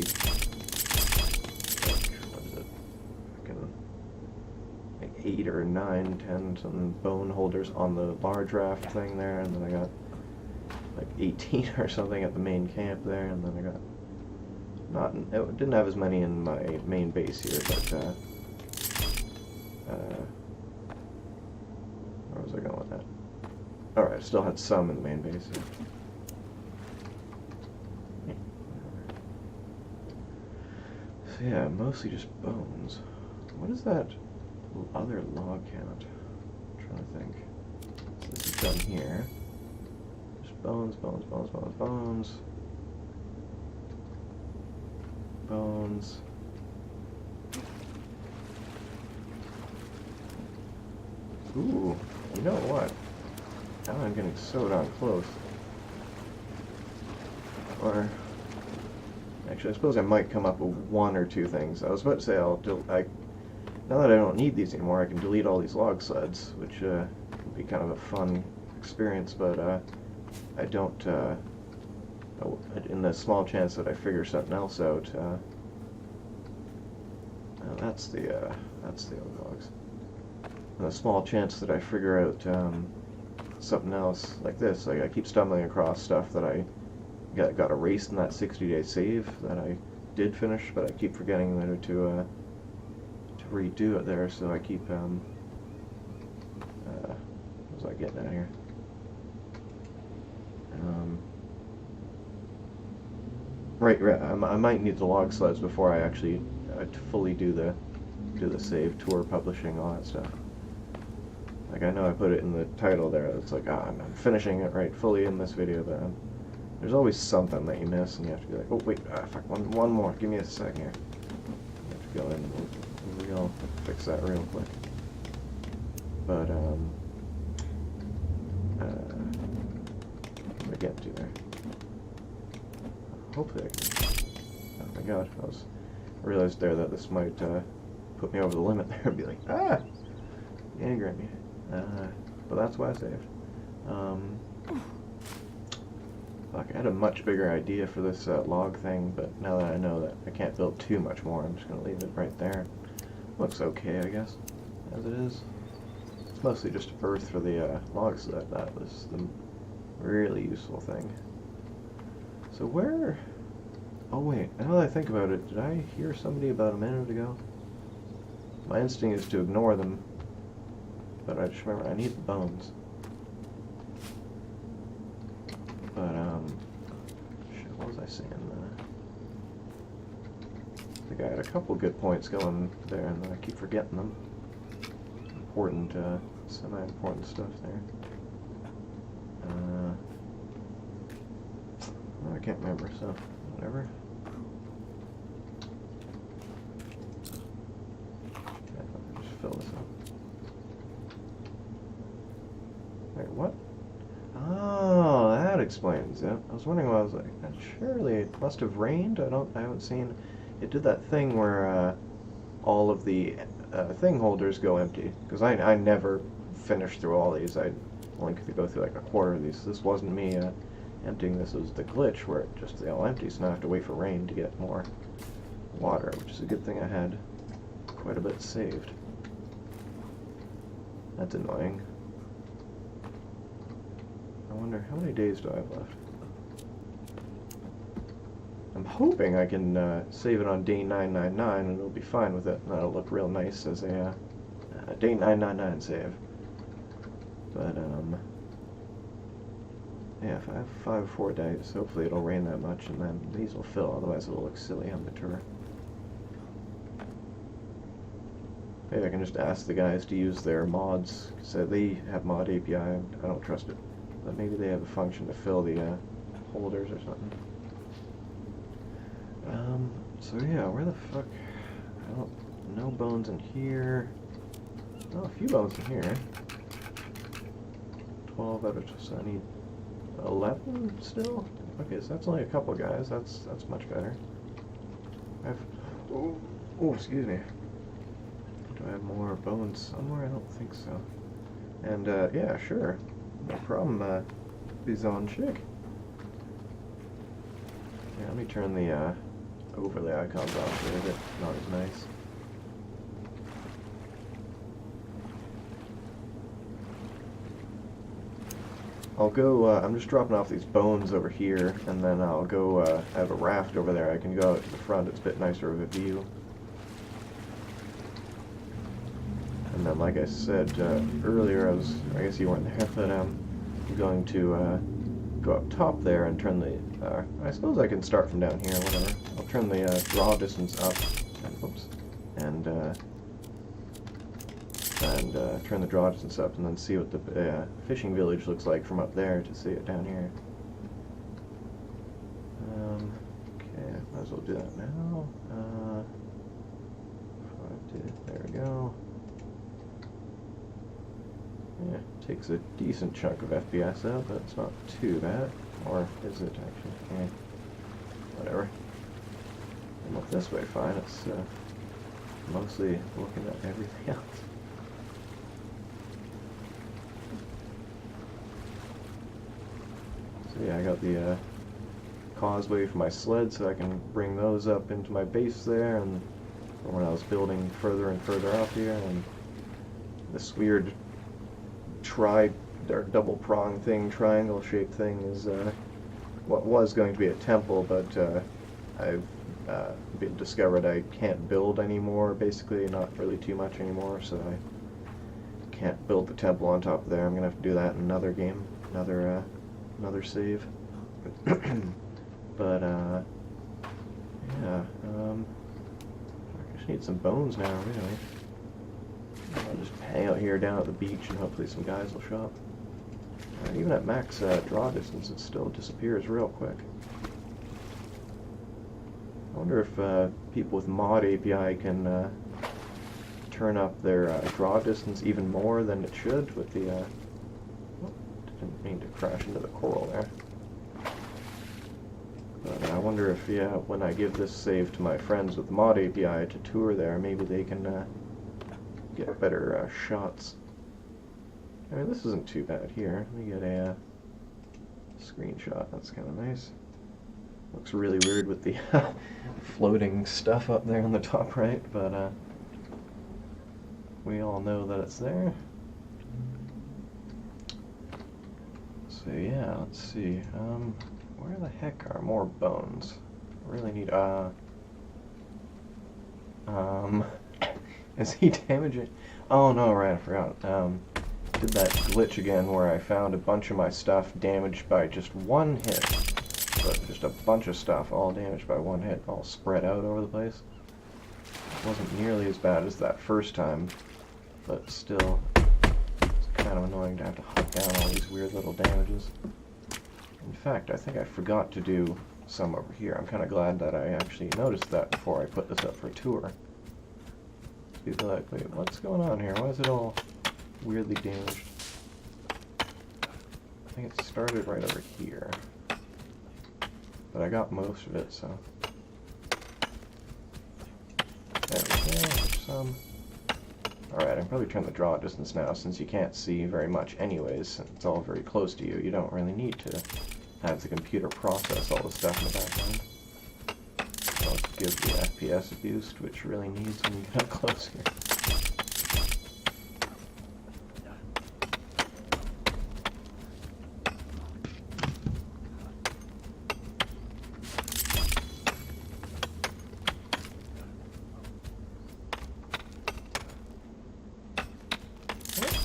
what is it, like 8 or 9, 10 something bone holders on the large raft thing there, and then I got like 18 or something at the main camp there, and then I got it didn't have as many in my main base here, but where was I going with that? Alright, I still had some in the main base. So yeah, mostly just bones. What is that other log count? I'm trying to think. So this is done here. Just bones, bones, bones, bones, bones. Bones. Ooh, you know what? Now I'm getting so darn close. Or, actually, I suppose I might come up with 1 or 2 things. I was about to say now that I don't need these anymore, I can delete all these log sleds, which would be kind of a fun experience, but I don't, in the small chance that I figure something else out, that's the old logs. In the small chance that I figure out something else like this, like I keep stumbling across stuff that I got erased in that 60-day save that I did finish, but I keep forgetting that to redo it there, so I keep what was I getting at here? Right. I might need the log sleds before I actually fully do the save, tour, publishing, all that stuff. Like, I know I put it in the title there. It's like, I'm finishing it right fully in this video, but there's always something that you miss, and you have to be like, oh wait, fuck, one more. Give me a second here. You have to go in and we'll fix that real quick. But what did I get to there? Hopefully I can. Oh my god, I realized there that this might put me over the limit there and be like, be angry at me. But that's why I saved. Fuck, I had a much bigger idea for this log thing, but now that I know that I can't build too much more, I'm just going to leave it right there. Looks okay, I guess, as it is. It's mostly just earth for the logs, so that was the really useful thing. So where... Oh wait, now that I think about it, did I hear somebody about a minute ago? My instinct is to ignore them, but I just remember I need the bones. But, shit, what was I saying? I think I had a couple good points going there, and I keep forgetting them. Important, semi-important stuff there. I can't remember, so whatever. Just fill this up. Wait, what? Oh, that explains it. I was wondering why I was like, surely it must have rained. I haven't seen. It did that thing where all of the thing holders go empty, because I never finished through all these. I only could go through like a quarter of these. This wasn't me emptying. This was the glitch where it just all empty, so now I have to wait for rain to get more water, which is a good thing. I had quite a bit saved. That's annoying. I wonder, how many days do I have left? I'm hoping I can save it on day 999 and it'll be fine with it, and that'll look real nice as a day 999 save. But, yeah, if I have 5 or 4 days, hopefully it'll rain that much, and then these will fill, otherwise it'll look silly on the tour. Maybe I can just ask the guys to use their mods, so they have mod API, I don't trust it. But maybe they have a function to fill the holders or something. So yeah, where the fuck, no bones in here. Oh, a few bones in here. 12 out of, so I need 11 still? Okay, so that's only a couple guys, that's much better. Oh, excuse me. Do I have more bones somewhere? I don't think so. And, yeah, sure. No problem, Bizon chick. Yeah, let me turn the, overlay icons off here. They're not as nice. I'll go, I'm just dropping off these bones over here, and then I'll go, I have a raft over there. I can go out to the front. It's a bit nicer of a view. And then, like I said earlier, I guess you weren't there, but I'm going to go up top there and turn the, I suppose I can start from down here, whatever. I'll turn the draw distance up, and turn the draw distance up, and then see what the fishing village looks like from up there to see it down here. Okay, might as well do that now. There we go. Yeah, takes a decent chunk of FPS out, but it's not too bad. Or is it actually? Yeah, whatever. And look this way, fine. It's mostly looking at everything else. So yeah, I got the causeway for my sled, so I can bring those up into my base there, and when I was building further and further out here, and this weird or double prong thing, triangle shaped thing, is what was going to be a temple, but I've discovered I can't build anymore, basically, not really too much anymore, so I can't build the temple on top of there. I'm gonna have to do that in another game, another save. But yeah, I just need some bones now, really. I'll just hang out here down at the beach, and hopefully some guys will show up. Even at max draw distance, it still disappears real quick. I wonder if people with mod API can turn up their draw distance even more than it should with the... Oh, didn't mean to crash into the coral there. But I wonder if, yeah, when I give this save to my friends with mod API to tour there, maybe they can get better shots. I mean, this isn't too bad here. Let me get a screenshot. That's kind of nice. Looks really weird with the floating stuff up there on the top right, but we all know that it's there. So yeah, let's see. Where the heck are more bones? I really need, is he damaging? Oh no, right, I forgot. Did that glitch again where I found a bunch of my stuff damaged by just one hit. But just a bunch of stuff all damaged by one hit, all spread out over the place. It wasn't nearly as bad as that first time, but still, it's kind of annoying to have to hunt down all these weird little damages. In fact, I think I forgot to do some over here. I'm kind of glad that I actually noticed that before I put this up for a tour. People are like, wait, what's going on here? Why is it all weirdly damaged? I think it started right over here. But I got most of it, so... There we go, there's some. Alright, I can probably turn the draw distance now, since you can't see very much anyways. It's all very close to you. You don't really need to have the computer process all the stuff in the background. I'll give the FPS a boost, which really needs when you get up close here.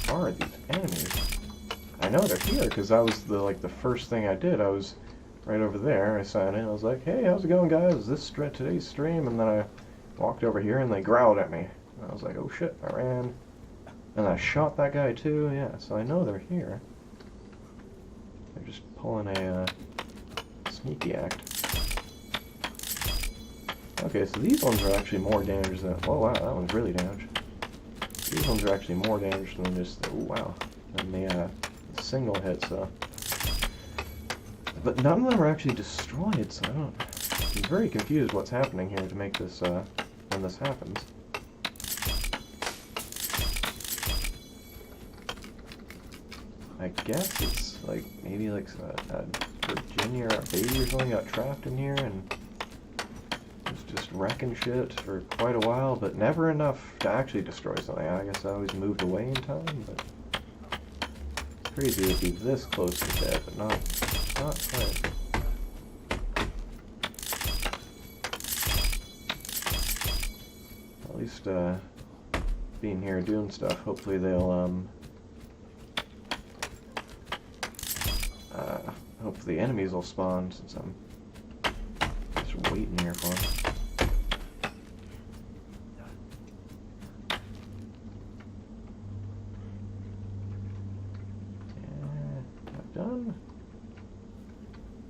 What are these enemies? I know they're here because that was the first thing I did. I was right over there. I signed in. I was like, "Hey, how's it going, guys? Is this today's stream?" And then I walked over here and they growled at me. And I was like, "Oh shit!" I ran, and I shot that guy too. Yeah, so I know they're here. They're just pulling a sneaky act. Okay, so these ones are actually more damaged than... Oh wow, that one's really damaged. These ones are actually more damaged than just the... Oh wow. Than the single hit, so... But none of them are actually destroyed, so I don't... I'm very confused what's happening here to make this when this happens. I guess it's like maybe like a Virginia or a baby or something got trapped in here and was just wrecking shit for quite a while, but never enough to actually destroy something. I guess I always moved away in time, but crazy to be this close to dead, but not quite. At least being here doing stuff, hopefully they'll hopefully enemies will spawn since I'm just waiting here for them. Done.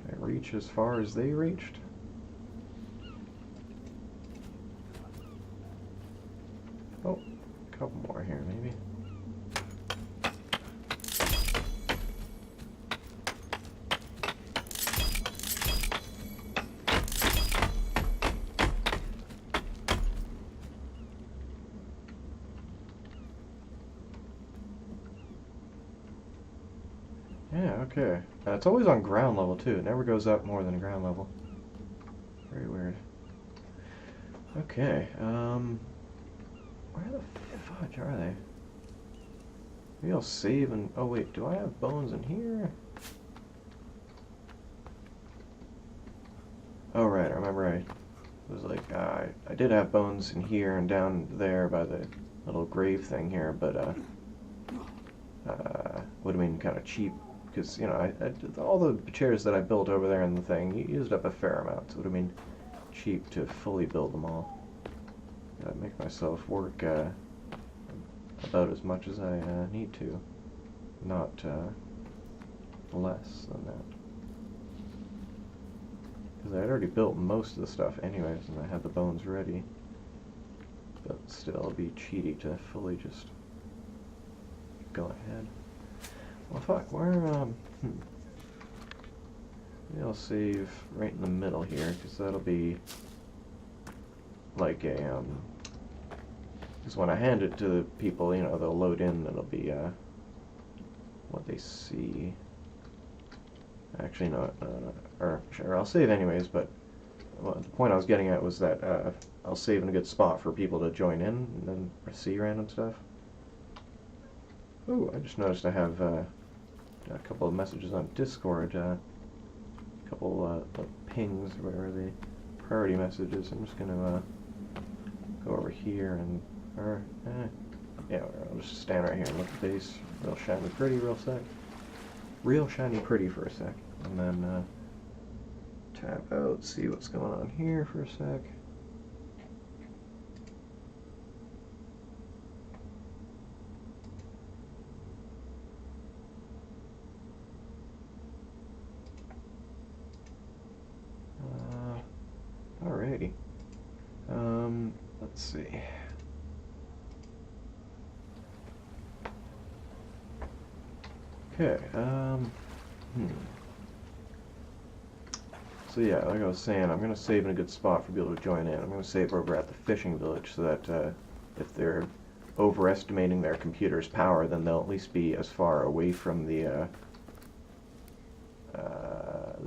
I reach as far as they reached. Oh, a couple more here maybe. Yeah, okay. It's always on ground level, too. It never goes up more than ground level. Very weird. Okay, where the fudge are they? Maybe I'll save and... Oh, wait, do I have bones in here? Oh, right, I remember it was like, I did have bones in here and down there by the little grave thing here, but, would have been kind of cheap. Because, you know, all the chairs that I built over there in the thing used up a fair amount, so it would have been cheap to fully build them all. Gotta make myself work about as much as I need to, not less than that. Because I had already built most of the stuff anyways, and I had the bones ready. But still, it'd be cheaty to fully just go ahead. Well, fuck, where, maybe I'll save right in the middle here, because that'll be like a, because when I hand it to the people, you know, they'll load in, it'll be, what they see. Actually, no, or sure, I'll save anyways, but well, the point I was getting at was that, I'll save in a good spot for people to join in, and then see random stuff. Ooh, I just noticed I have a couple of messages on Discord, a couple of pings, or whatever the priority messages. I'm just gonna go over here and, yeah, I'll just stand right here and look at the base, real shiny pretty, real shiny pretty for a sec, and then tab out, see what's going on here for a sec. Alrighty. Let's see. Okay, So yeah, like I was saying, I'm going to save in a good spot for people to join in. I'm going to save over at the fishing village so that if they're overestimating their computer's power, then they'll at least be as far away from the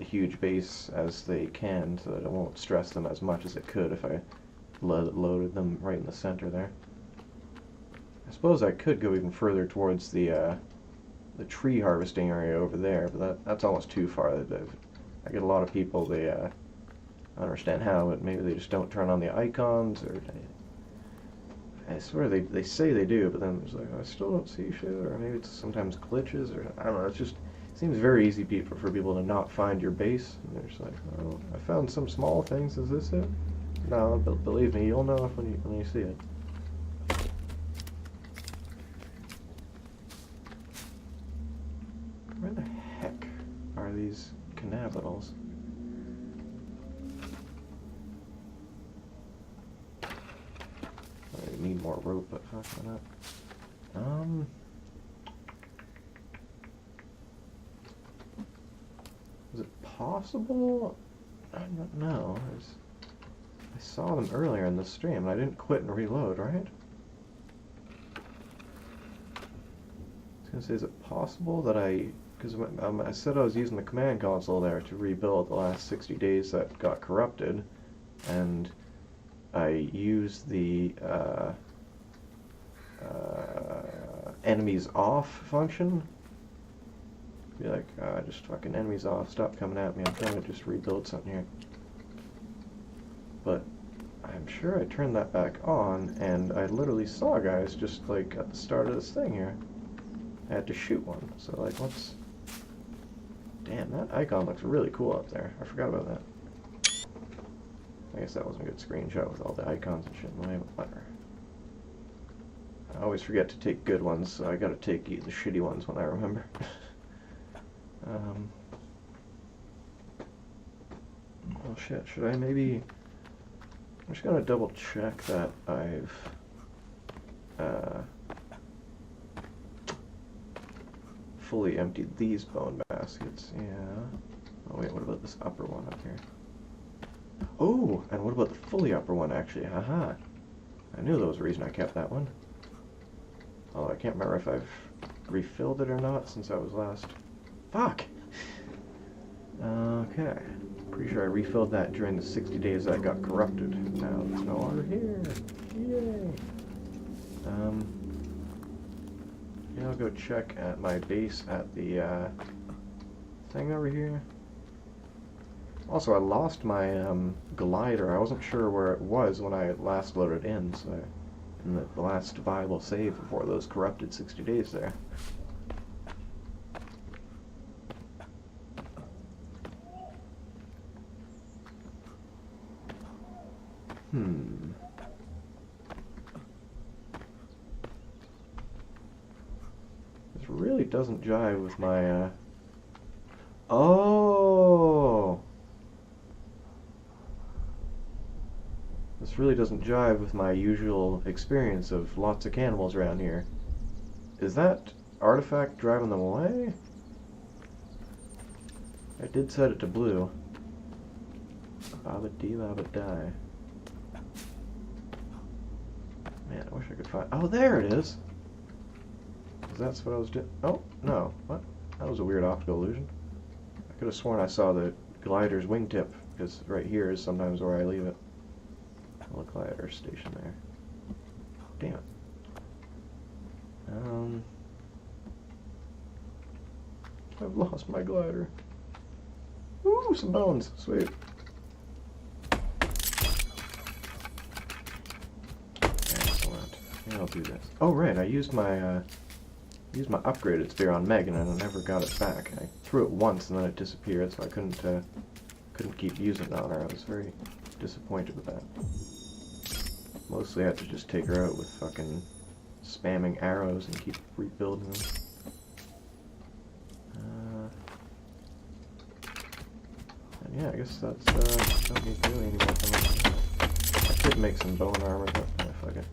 huge base as they can, so that it won't stress them as much as it could if I loaded them right in the center there. I suppose I could go even further towards the tree harvesting area over there, but that's almost too far. I get a lot of people, they I don't understand how, but maybe they just don't turn on the icons, or I swear they say they do, but then it's like, I still don't see shit, or maybe it's sometimes glitches, or I don't know. It's just, it seems very easy for people to not find your base, and they're just like, oh, I found some small things, is this it? No, but believe me, you'll know when you see it. Where the heck are these cannibals? I need more rope, but fuck, why not? Is it possible? I don't know. I saw them earlier in the stream, and I didn't quit and reload, right? I was gonna say, is it possible that because I said I was using the command console there to rebuild the last 60 days that got corrupted, and I used the enemies off function. Be like, just fucking enemies off, stop coming at me, I'm trying to just rebuild something here. But I'm sure I turned that back on, and I literally saw guys just like at the start of this thing here. I had to shoot one, so like, let's... Damn, that icon looks really cool up there. I forgot about that. I guess that wasn't a good screenshot with all the icons and shit in the way, but whatever. I always forget to take good ones, so I gotta take the shitty ones when I remember. Oh shit, should I maybe... I'm just gonna double check that I've fully emptied these bone baskets. Yeah. Oh wait, what about this upper one up here? Oh, and what about the fully upper one actually? Haha. I knew there was a reason I kept that one. Oh, I can't remember if I've refilled it or not since I was last... Fuck! Okay. Pretty sure I refilled that during the 60 days that I got corrupted. Now it's no longer here. Yay! Yeah, I'll go check at my base at the thing over here. Also, I lost my glider. I wasn't sure where it was when I last loaded in, so in the last viable save before those corrupted 60 days there. This really doesn't jive with my, Oh! This really doesn't jive with my usual experience of lots of cannibals around here. Is that artifact driving them away? I did set it to blue. Baba dee baba die. Man, I wish I could find... Oh, there it is! 'Cause that's what I was doing. Oh, no. What? That was a weird optical illusion. I could have sworn I saw the glider's wingtip, because right here is sometimes where I leave it. The glider station there. Damn it. I've lost my glider. Ooh, some bones. Sweet. Excellent. Yeah, I'll do this. Oh right, I used my upgraded spear on Megan and I never got it back. I threw it once and then it disappeared, so I couldn't keep using it on her. I was very disappointed with that. Mostly I had to just take her out with fucking spamming arrows and keep rebuilding them. And yeah, I guess that's don't need to do any more things. I could make some bone armor, but fuck it.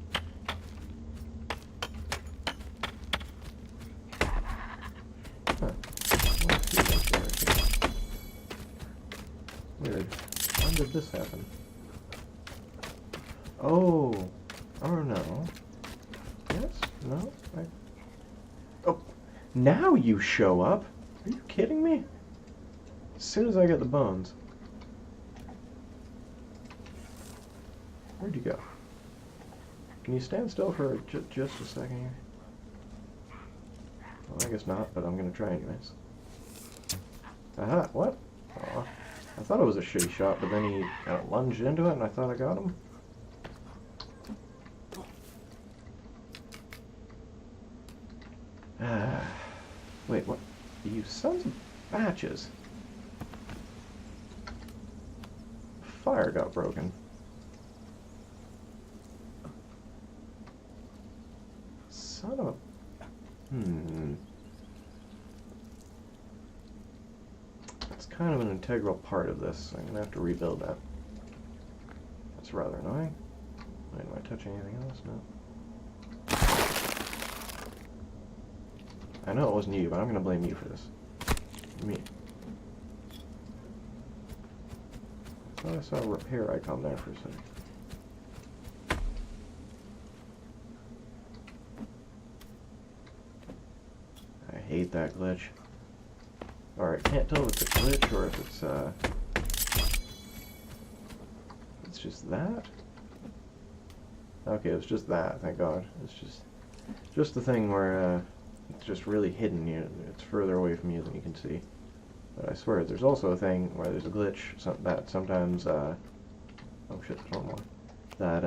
Weird. When did this happen? Oh, no. Yes? No? Oh, now you show up? Are you kidding me? As soon as I get the bones. Where'd you go? Can you stand still for just a second here? Well, I guess not, but I'm gonna try anyways. Aha, what? Aw. I thought it was a shitty shot, but then he kind of lunged into it and I thought I got him. Wait, what? You sons of batches. Fire got broken. Son of a... That's kind of an integral part of this. I'm gonna have to rebuild that. That's rather annoying. Wait, am I touching anything else? No. I know it wasn't you, but I'm gonna blame you for this. Me. I thought I saw a repair icon there for a second. hate that glitch. Or I can't tell if it's a glitch or if it's just that. Okay, it's just that, thank God. It's just the thing where it's just really hidden. It's further away from you than you can see. But I swear, there's also a thing where there's a glitch that sometimes, oh shit, there's one more. That,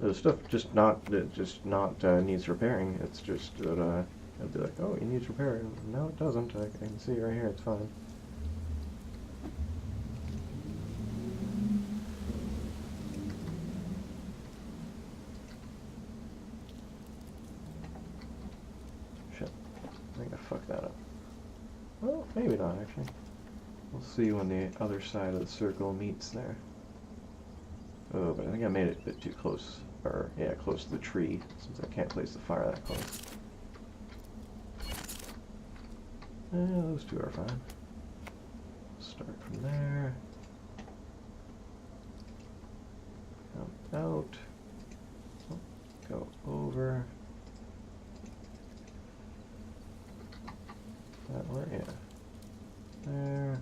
there's stuff just not needs repairing. It's just that, it'll be like, oh, it needs repairing. No, it doesn't. I can see right here, it's fine. Shit. I think I fucked that up. Well, maybe not, actually. We'll see when the other side of the circle meets there. Oh, but I think I made it a bit too close. Or, yeah, close to the tree, since I can't place the fire that close. Those two are fine. Start from there. Come out. Oh, go over. That way, yeah. There.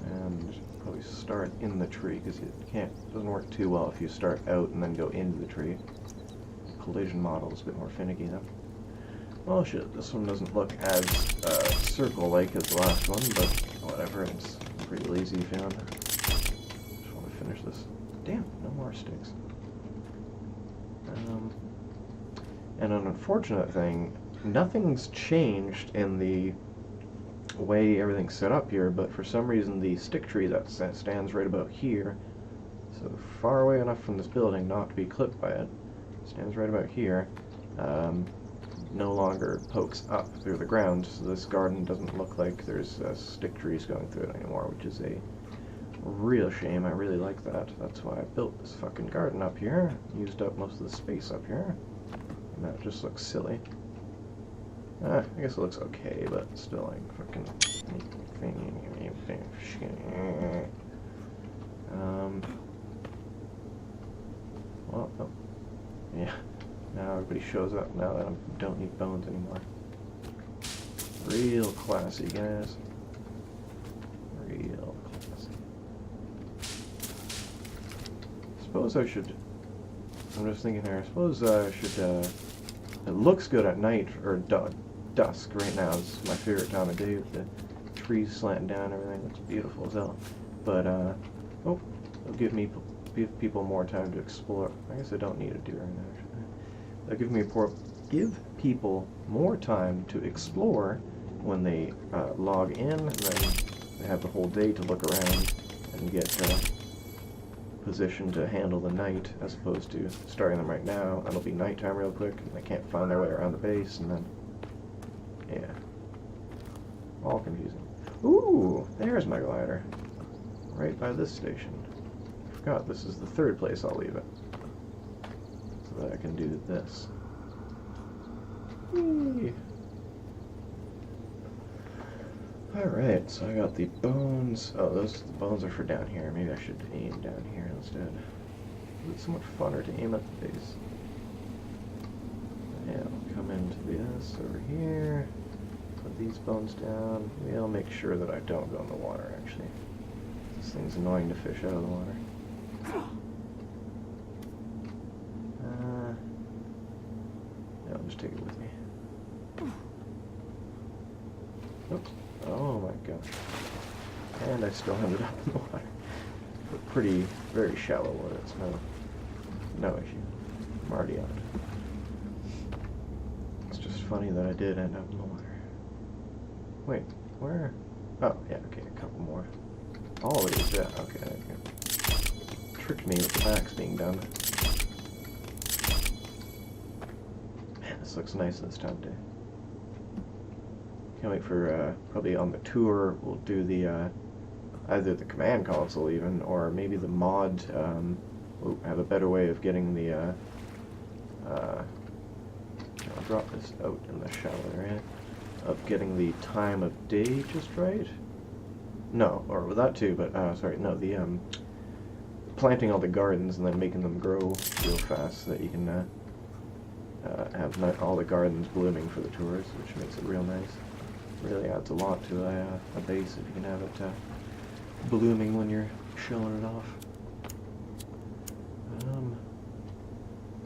And probably start in the tree, because it doesn't work too well if you start out and then go into the tree. Collision model is a bit more finicky though. Well shit, this one doesn't look as circle-like as the last one, but whatever, it's pretty lazy found. Just want to finish this. Damn, no more sticks. And an unfortunate thing, nothing's changed in the way everything's set up here, but for some reason the stick tree that stands right about here, so far away enough from this building not to be clipped by it, stands right about here, no longer pokes up through the ground, so this garden doesn't look like there's stick trees going through it anymore, which is a real shame. I really like that. That's why I built this fucking garden up here, used up most of the space up here, and now it just looks silly. I guess it looks okay, but still like fucking well, oh, yeah, now everybody shows up now that I don't need bones anymore. Real classy, guys. Real classy. Suppose I should, I'm just thinking here, I suppose I should, it looks good at night, or dusk right now. It's my favorite time of day with the trees slanting down and everything. Looks beautiful as hell. But, oh, it'll give people more time to explore. I guess I don't need a deer right now, actually. It'll give people more time to explore when they log in, and then they have the whole day to look around and get positioned to handle the night, as opposed to starting them right now. It'll be nighttime real quick, and they can't find their way around the base, and then, yeah, all confusing. Ooh, there's my glider, right by this station. I forgot this is the third place I'll leave it, so that I can do this. Whee! Alright, so I got the bones. Oh, the bones are for down here. Maybe I should aim down here instead. It's so much funner to aim at the base. Yeah, I'll come into this over here. Put these bones down. Maybe I'll make sure that I don't go in the water, actually. This thing's annoying to fish out of the water. Yeah, I'll just take it with me. Oops. Oh my god. And I still ended up in the water. But very shallow water. It's no issue. I'm already out. It's just funny that I did end up in the water. Wait, where? Oh, yeah, okay, a couple more. All of these, yeah, okay. Tricked me with the backs being done. Man, this looks nice this time of day. Can't wait for, probably on the tour, we'll do the, either the command console even, or maybe the mod, we'll have a better way of getting the, I'll drop this out in the shallow area, of getting the time of day just right. no, or that too, but, sorry, no, the, planting all the gardens and then making them grow real fast so that you can, have all the gardens blooming for the tours, which makes it real nice. Really adds a lot to a base if you can have it, blooming when you're showing it off.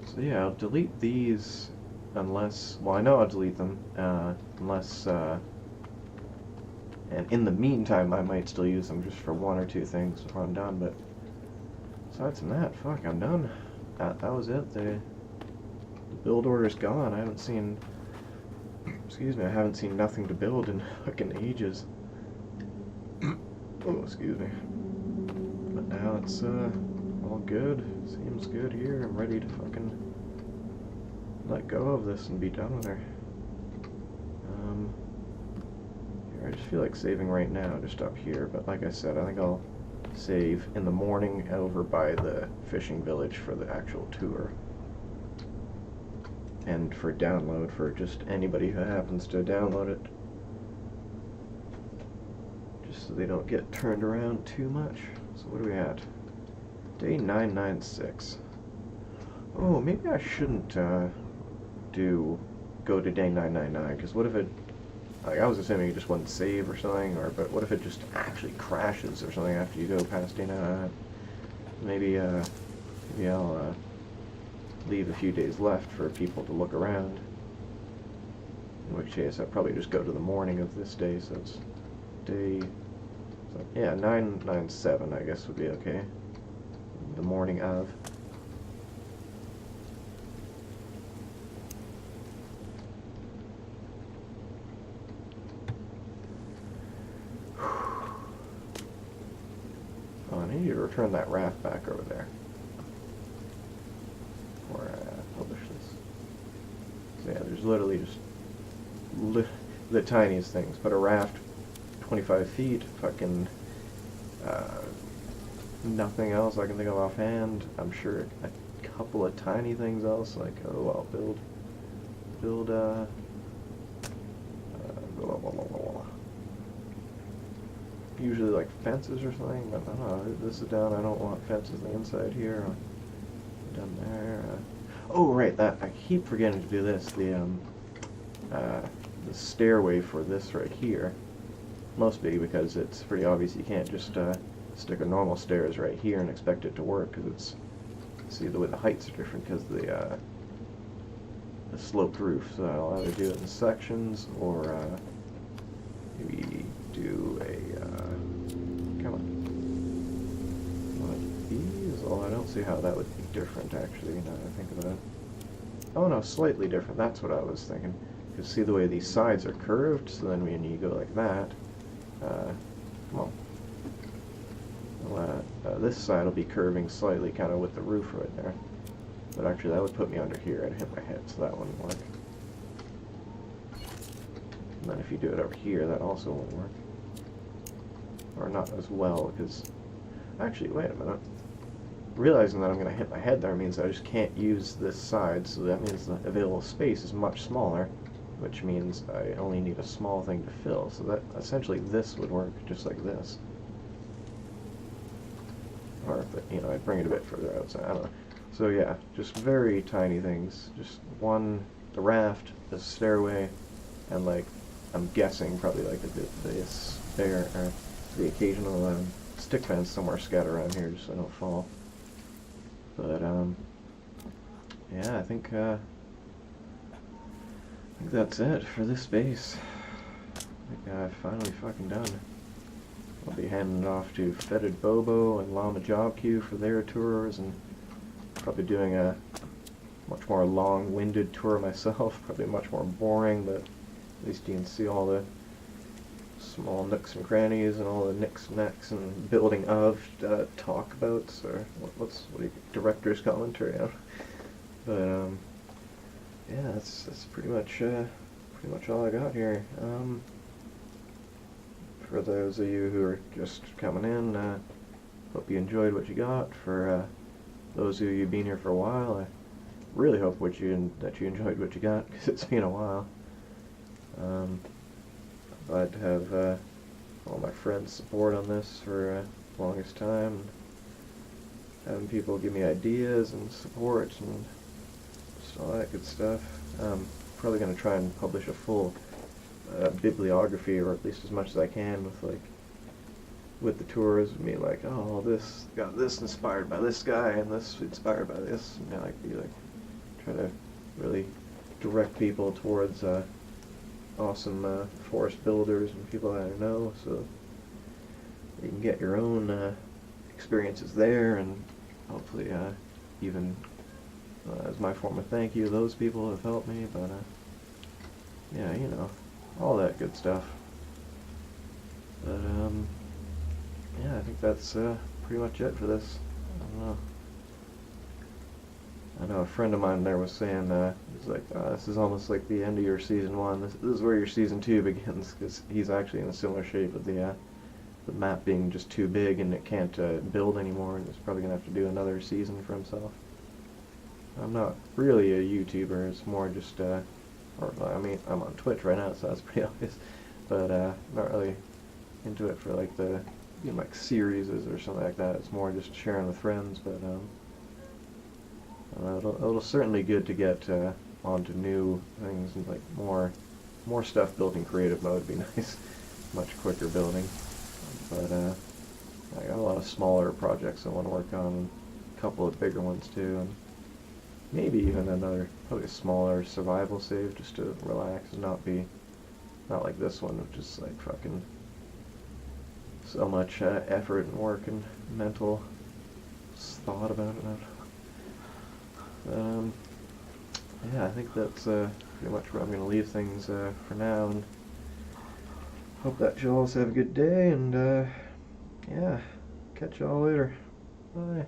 So yeah, I'll delete these unless, well, I know I'll delete them, unless, and in the meantime I might still use them just for one or two things before I'm done, but aside from that, fuck, I'm done. That was it. The build order's gone. I haven't seen, excuse me, I haven't seen nothing to build in fucking ages. Oh, excuse me. But now it's, all good. Seems good here. I'm ready to fucking let go of this and be done with her. Here, I just feel like saving right now, just up here, but like I said, I think I'll save in the morning over by the fishing village for the actual tour. And for download, for just anybody who happens to download it. Just so they don't get turned around too much. So what are we at? Day 996. Oh, maybe I shouldn't go to day 999, because what if it, like, I was assuming you just wouldn't save or something, but what if it just actually crashes or something after you go past day 999? Maybe I'll leave a few days left for people to look around. In which case, I'll probably just go to the morning of this day, so it's day, so yeah, 997, I guess would be okay. The morning of. Oh, I need you to return that raft back over there. Before I publish this. So yeah, there's literally just the tiniest things. But a raft, 25 feet, fucking, nothing else I can think of offhand. I'm sure a couple of tiny things else, like, oh, I'll build, blah, blah, blah, blah. Usually like fences or something, but I don't know, this is down, I don't want fences on the inside here, down there. Oh, right, that, I keep forgetting to do this, the stairway for this right here, mostly because it's pretty obvious you can't just, stick a normal stairs right here and expect it to work, because it's, see, the way the heights are different because the sloped roof, so I'll either do it in sections, or, maybe do a, come on, one of these? Oh, I don't see how that would be different, actually, now that I think about it. Oh no, slightly different, that's what I was thinking. Because see the way these sides are curved, so then when you go like that, come on. Well, this side will be curving slightly, kind of with the roof right there. But actually, that would put me under here. I'd hit my head, so that wouldn't work. And then if you do it over here, that also won't work. Or not as well, because... Actually, wait a minute. Realizing that I'm going to hit my head there means I just can't use this side, so that means the available space is much smaller, which means I only need a small thing to fill. So that, essentially, this would work just like this. Or, you know, I'd bring it a bit further outside, I don't know. So yeah, just very tiny things. Just one, the raft, the stairway, and like, I'm guessing probably like the spare, or the occasional stick fence somewhere scattered around here just so I don't fall. But, yeah, I think that's it for this base. I think I've finally fucking done. I'll be handing it off to Fetid Bobo and Llama Job Queue for their tours, and probably doing a much more long-winded tour myself, probably much more boring, but at least you can see all the small nooks and crannies and all the nicks, necks, and building of talk abouts, or what do you, director's commentary on. But yeah, that's pretty much all I got here. For those of you who are just coming in, hope you enjoyed what you got. For those of you who've been here for a while, I really hope that you enjoyed what you got, because it's been a while. Glad to have all my friends' support on this for the longest time, and having people give me ideas and support and just all that good stuff. Probably going to try and publish a full bibliography, or at least as much as I can, with the tours, me like, oh, this got this inspired by this guy, and this inspired by this, and try to really direct people towards awesome forest builders and people that I know, so you can get your own experiences there, and hopefully even as my form of thank you, those people have helped me, but yeah, all that good stuff. But yeah, I think that's pretty much it for this. I don't know. I know a friend of mine there was saying, he's like, this is almost like the end of your season 1. This is where your season 2 begins, because he's actually in a similar shape with the map being just too big and it can't build anymore, and he's probably going to have to do another season for himself. I'm not really a YouTuber, it's more just, I mean, I'm on Twitch right now, so that's pretty obvious, but not really into it for like the, like series or something like that. It's more just sharing with friends, but it'll certainly good to get onto new things, and like more stuff built in creative mode would be nice. Much quicker building. But I got a lot of smaller projects I want to work on, a couple of bigger ones too, and maybe even probably a smaller survival save just to relax and not like this one, which is like fucking so much effort and work and mental thought about it. Yeah, I think that's pretty much where I'm going to leave things for now, and hope that you all have a good day, and yeah, catch y'all later. Bye.